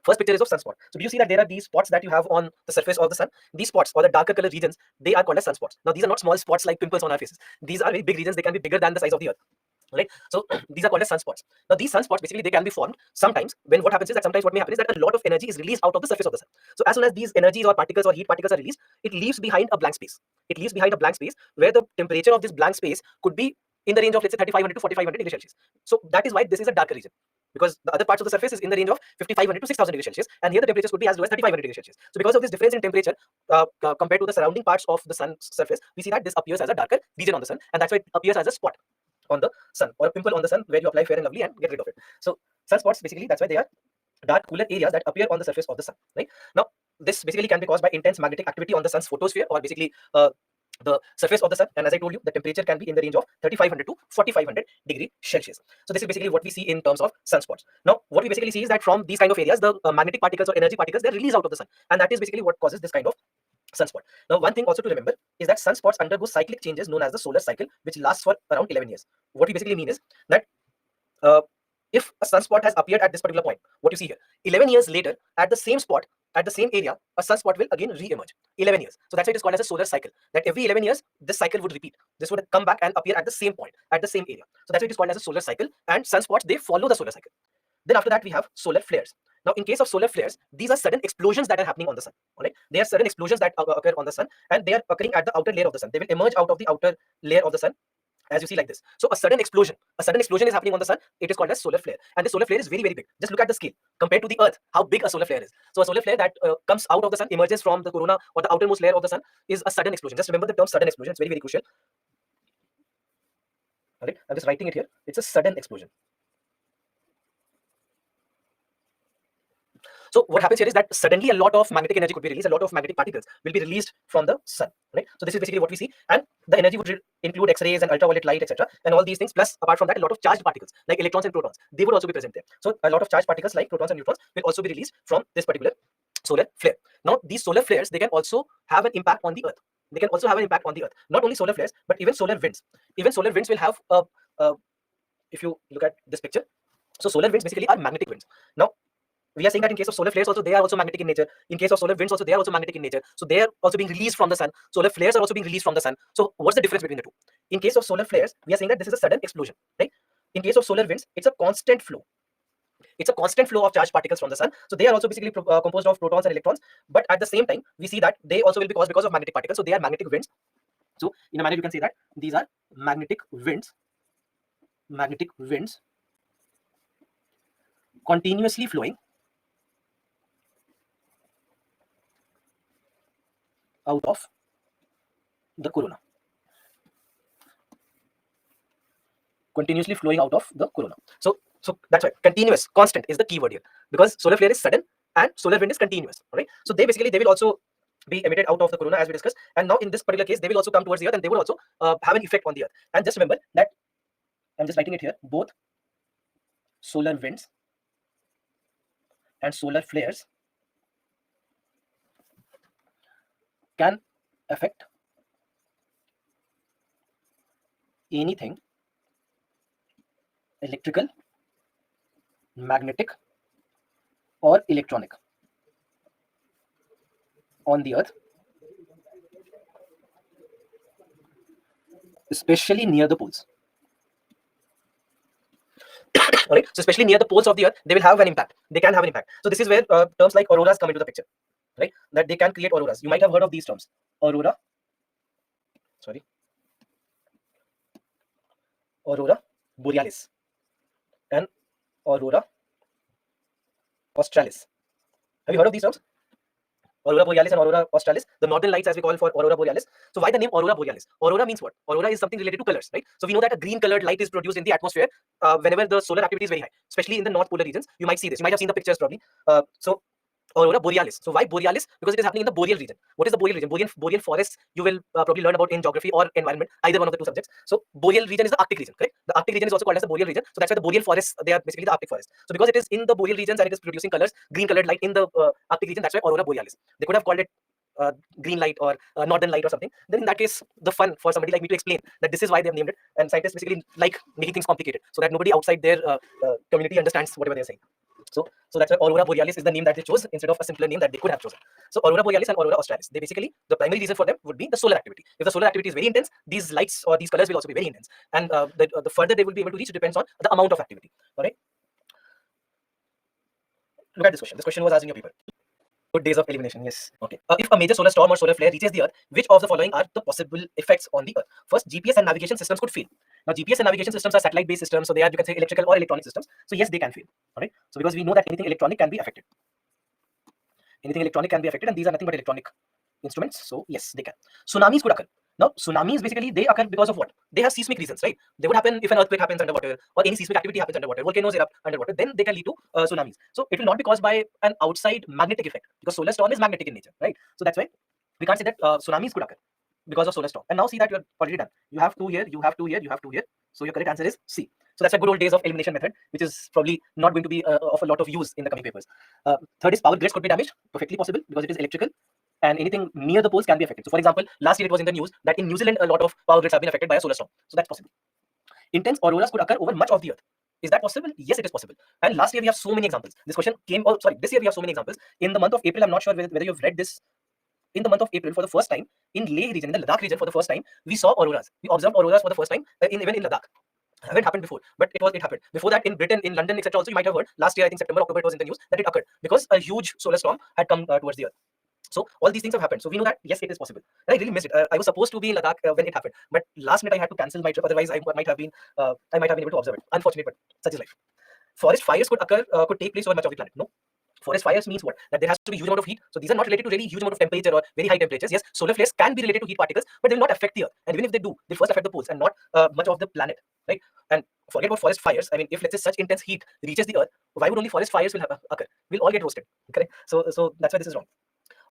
First picture is of sunspot. So do you see that there are these spots that you have on the surface of the sun? These spots or the darker color regions, they are called as sunspots. Now, these are not small spots like pimples on our faces. These are very big regions. They can be bigger than the size of the earth. Right? So these are called as sunspots. Now, these sunspots basically they can be formed sometimes when what happens is that sometimes what may happen is that a lot of energy is released out of the surface of the sun. So as soon as these energies or particles or heat particles are released, it leaves behind a blank space. It leaves behind a blank space where the temperature of this blank space could be in the range of, let's say, 3500 to 4500 degrees Celsius. So that is why this is a darker region, because the other parts of the surface is in the range of 5500 to 6000 degrees Celsius, and here the temperatures could be as low as 3500 degrees Celsius. So because of this difference in temperature compared to the surrounding parts of the sun's surface, we see that this appears as a darker region on the sun, and that's why it appears as a spot on the sun or a pimple on the sun where you apply Fair and Lovely and get rid of it. So sunspots basically that's why they are dark cooler areas that appear on the surface of the sun. Right now, this basically can be caused by intense magnetic activity on the sun's photosphere or basically the surface of the sun, and as I told you, the temperature can be in the range of 3500 to 4500 degrees Celsius. So this is basically what we see in terms of sunspots. Now, what we basically see is that from these kind of areas, the magnetic particles or energy particles, they're released out of the sun, and that is basically what causes this kind of sunspot. Now, one thing also to remember is that sunspots undergo cyclic changes known as the solar cycle, which lasts for around 11 years. What we basically mean is that uh, if a sunspot has appeared at this particular point, what you see here, 11 years later, at the same spot, at the same area, a sunspot will again re-emerge. 11 years. So that's why it is called as a solar cycle. That every 11 years, this cycle would repeat. This would come back and appear at the same point, at the same area. So that's why it is called as a solar cycle. And sunspots, they follow the solar cycle. Then after that, we have solar flares. Now, in case of solar flares, these are sudden explosions that are happening on the sun. All right, they are sudden explosions that occur on the sun, and they are occurring at the outer layer of the sun. They will emerge out of the outer layer of the sun, as you see like this. So a sudden explosion is happening on the sun. It is called as solar flare, and the solar flare is very big. Just look at the scale compared to the earth, how big a solar flare is. So a solar flare that comes out of the sun, emerges from the corona or the outermost layer of the sun, is a sudden explosion. Just remember the term sudden explosion. It's very crucial. All right, I'm just writing it here. It's a sudden explosion. So what happens here is that suddenly a lot of magnetic energy could be released, a lot of magnetic particles will be released from the sun, right? So this is basically what we see, and the energy would include X-rays and ultraviolet light, etc., and all these things. Plus, apart from that, a lot of charged particles like electrons and protons, they would also be present there. So a lot of charged particles like protons and neutrons will also be released from this particular solar flare. Now, these solar flares, they can also have an impact on the earth. They can also have an impact on the earth. Not only solar flares, but even solar winds. Even solar winds will have if you look at this picture, so solar winds basically are magnetic winds. Now, we are saying that in case of solar flares also they are also magnetic in nature. In case of solar winds also they are also magnetic in nature. So they are also being released from the sun. Solar flares are also being released from the sun. So what's the difference between the two? In case of solar flares, we are saying that this is a sudden explosion, right? In case of solar winds, it's a constant flow. It's a constant flow of charged particles from the sun. So they are also basically composed of protons and electrons. But at the same time, we see that they also will be caused because of magnetic particles. So they are magnetic winds. So in a manner, you can say that these are magnetic winds. Magnetic winds continuously flowing out of the corona. Continuously flowing out of the corona. So that's why continuous, constant is the keyword here, because solar flare is sudden and solar wind is continuous. All right. So they will also be emitted out of the corona as we discussed. And now in this particular case, they will also come towards the earth and they will also have an effect on the earth. And just remember that I'm just writing it here. Both solar winds and solar flares can affect anything electrical, magnetic, or electronic on the earth, especially near the poles. All right, so especially near the poles of the earth, they will have an impact. They can have an impact. So this is where terms like auroras come into the picture, right? That they can create auroras. You might have heard of these terms: aurora, aurora borealis, and aurora australis. Have you heard of these terms? Aurora borealis and aurora australis, the northern lights as we call for aurora borealis. So why the name aurora borealis? Aurora means what? Aurora is something related to colors, right? So we know that a green colored light is produced in the atmosphere whenever the solar activity is very high, especially in the north polar regions. You might see this. You might have seen the pictures probably. So aurora borealis. So why borealis? Because it is happening in the boreal region. What is the boreal region? Boreal forests you will probably learn about in geography or environment, either one of the two subjects. So boreal region is the Arctic region, correct? The Arctic region is also called as the boreal region. So that's why the boreal forests, they are basically the Arctic forest. So because it is in the boreal regions and it is producing colors, green colored light in the Arctic region, that's why aurora borealis. They could have called it green light or northern light or something. Then in that case, the fun for somebody like me to explain that this is why they've named it. And scientists basically like making things complicated so that nobody outside their community understands whatever they're saying. So that's why aurora borealis is the name that they chose instead of a simpler name that they could have chosen. So aurora borealis and aurora australis, they basically, the primary reason for them would be the solar activity. If the solar activity is very intense, these lights or these colors will also be very intense. And the further they will be able to reach depends on the amount of activity. All right. Look at this question. This question was asked in your paper. Good days of elimination, yes. Okay. If a major solar storm or solar flare reaches the Earth, which of the following are the possible effects on the Earth? First, GPS and navigation systems could fail. Now, GPS and navigation systems are satellite-based systems, so they are, you can say, electrical or electronic systems. So yes, they can fail. All right. So because we know that anything electronic can be affected. Anything electronic can be affected, and these are nothing but electronic instruments. So yes, they can. Tsunamis could occur. Now, tsunamis basically they occur because of what? They have seismic reasons, right? They would happen if an earthquake happens underwater or any seismic activity happens underwater, volcanoes erupt underwater, then they can lead to tsunamis. So it will not be caused by an outside magnetic effect because solar storm is magnetic in nature, right? So that's why we can't say that tsunamis could occur because of solar storm. And now see that you're already done. You have two here, you have two here, you have two here. So your correct answer is C. So that's a good old days of elimination method, which is probably not going to be of a lot of use in the coming papers. Third is power grids could be damaged, perfectly possible because it is electrical. And anything near the poles can be affected. So, for example, last year it was in the news that in New Zealand a lot of power grids have been affected by a solar storm. So that's possible. Intense auroras could occur over much of the Earth. Is that possible? Yes, it is possible. And last year we have so many examples. This question came. Oh, sorry. This year we have so many examples. In the month of April, I'm not sure whether you've read this. In the month of April, for the first time in Leh region, in the Ladakh region, for the first time, we saw auroras. We observed auroras for the first time even in Ladakh. Haven't happened before, but it happened. Before that, in Britain, in London, etc. Also, you might have heard last year, I think September, October, it was in the news that it occurred because a huge solar storm had come towards the Earth. So all these things have happened. So we know that yes, it is possible. And I really missed it. I was supposed to be in Ladakh when it happened, but last minute I had to cancel my trip. Otherwise, I might have been able to observe it. Unfortunately, but such is life. Forest fires could occur, could take place over much of the planet. No. Forest fires means what? That there has to be huge amount of heat. So these are not related to really huge amount of temperature or very high temperatures. Yes, solar flares can be related to heat particles, but they will not affect the Earth. And even if they do, they first affect the poles and not much of the planet, right? And forget about forest fires. I mean, if let's say such intense heat reaches the Earth, why would only forest fires will occur? We'll all get roasted. Correct? So that's why this is wrong.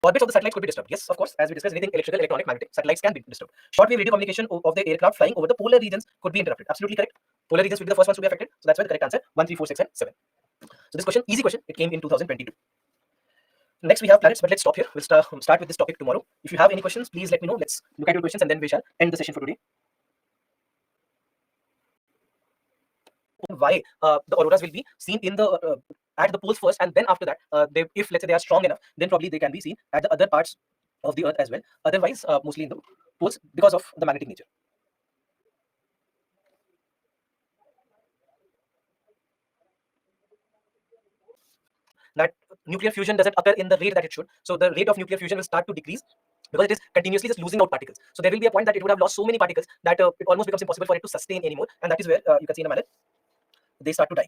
Orbits of the satellites could be disturbed. Yes, of course. As we discussed, anything electrical, electronic, magnetic, satellites can be disturbed. Shortwave radio communication of the aircraft flying over the polar regions could be interrupted. Absolutely correct. Polar regions will be the first ones to be affected. So that's why the correct answer 1, 3, 4, 6, and 7. So this question, easy question. It came in 2022. Next we have planets, but let's stop here. We'll start with this topic tomorrow. If you have any questions, please let me know. Let's look at your questions and then we shall end the session for today. Why the auroras will be seen in the at the poles first, and then after that, if let's say they are strong enough, then probably they can be seen at the other parts of the Earth as well. Otherwise, mostly in the poles because of the magnetic nature. That nuclear fusion doesn't occur in the rate that it should. So the rate of nuclear fusion will start to decrease because it is continuously just losing out particles. So there will be a point that it would have lost so many particles that it almost becomes impossible for it to sustain anymore, and that is where you can see in a manner they start to die.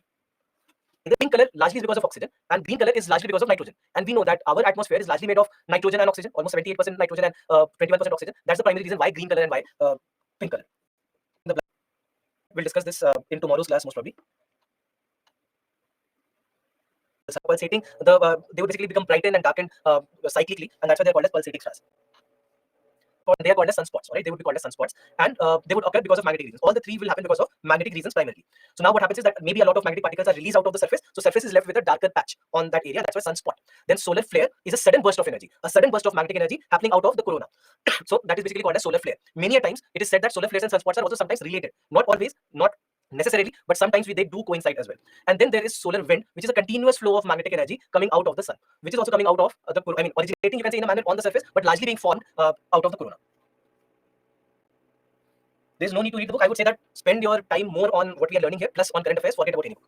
The pink color largely is because of oxygen, and green color is largely because of nitrogen. And we know that our atmosphere is largely made of nitrogen and oxygen, almost 78% nitrogen and 21% oxygen. That's the primary reason why green color and why pink color. We'll discuss this in tomorrow's class most probably. Pulsating, they would basically become brightened and darkened cyclically, and that's why they're called as pulsating stars. they are called as sunspots, right? They would be called as sunspots, and they would occur because of magnetic reasons. All the three will happen because of magnetic reasons primarily. So now what happens is that maybe a lot of magnetic particles are released out of the surface, so surface is left with a darker patch on that area. That's why sunspot. Then solar flare is a sudden burst of energy, a sudden burst of magnetic energy happening out of the corona. So that is basically called as solar flare. Many a times it is said that solar flares and sunspots are also sometimes related, not always, not necessarily, but sometimes they do coincide as well. And then there is solar wind, which is a continuous flow of magnetic energy coming out of the sun, which is also coming out of the, I mean, originating, you can say, in a manner on the surface, but largely being formed out of the corona. There's no need to read the book. I would say that spend your time more on what we are learning here, plus on current affairs, forget about any book.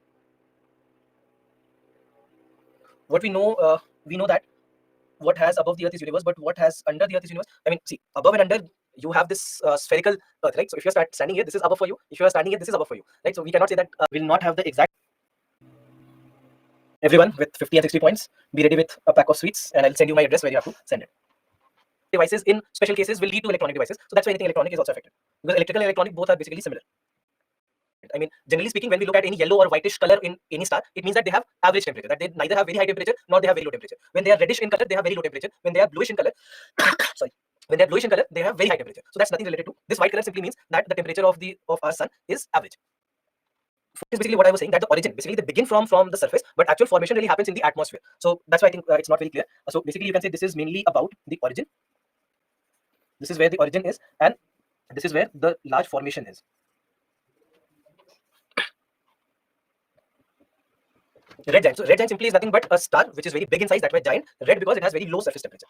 What we know that what has above the earth is universe, but what has under the earth is universe. I mean, see, above and under, you have this spherical earth, right? So if you're standing here, this is above for you. If you are standing here, this is above for you, right? So we cannot say that we'll not have the exact. Everyone with 50 and 60 points, be ready with a pack of sweets, and I'll send you my address where you have to send it. Devices in special cases will lead to electronic devices, so that's why anything electronic is also affected, because electrical and electronic both are basically similar. I mean, generally speaking, when we look at any yellow or whitish color in any star, it means that they have average temperature, that they neither have very high temperature nor they have very low temperature. When they are reddish in color, they have very low temperature. When they are bluish in color, sorry, when they are bluish in color, they have very high temperature. So that's nothing related to this. White color simply means that the temperature of our sun is average. Is basically what I was saying, that the origin, basically they begin from the surface, but actual formation really happens in the atmosphere. So that's why I think it's not very clear. So basically you can say this is mainly about the origin. This is where the origin is, and this is where the large formation is. Red giant. So red giant simply is nothing but a star which is very big in size. That's why giant. Red because it has very low surface temperature.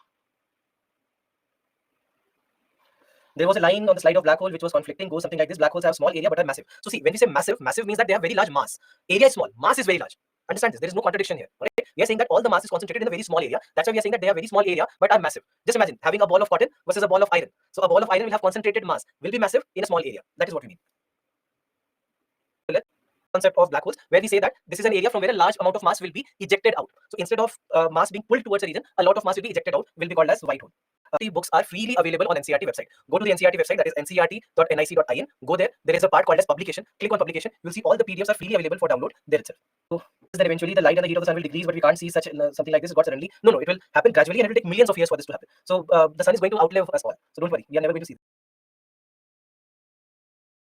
There was a line on the slide of black hole which was conflicting, goes something like this: black holes have small area but are massive. So see, when we say massive, massive means that they have very large mass. Area is small, mass is very large. Understand this? There is no contradiction here. Right? We are saying that all the mass is concentrated in a very small area. That's why we are saying that they have very small area but are massive. Just imagine having a ball of cotton versus a ball of iron. So a ball of iron will have concentrated mass, will be massive in a small area. That is what we mean. Concept of black holes, where we say that this is an area from where a large amount of mass will be ejected out. So instead of mass being pulled towards a region, a lot of mass will be ejected out, will be called as white hole. The books are freely available on NCERT website. Go to the NCERT website, that is ncert.nic.in. Go there. There is a part called as publication. Click on publication. You'll see all the PDFs are freely available for download there itself. So then eventually the light and the heat of the sun will decrease, but we can't see such something like this got suddenly. No, it will happen gradually, and it will take millions of years for this to happen. So the sun is going to outlive us all. So don't worry, we are never going to see this.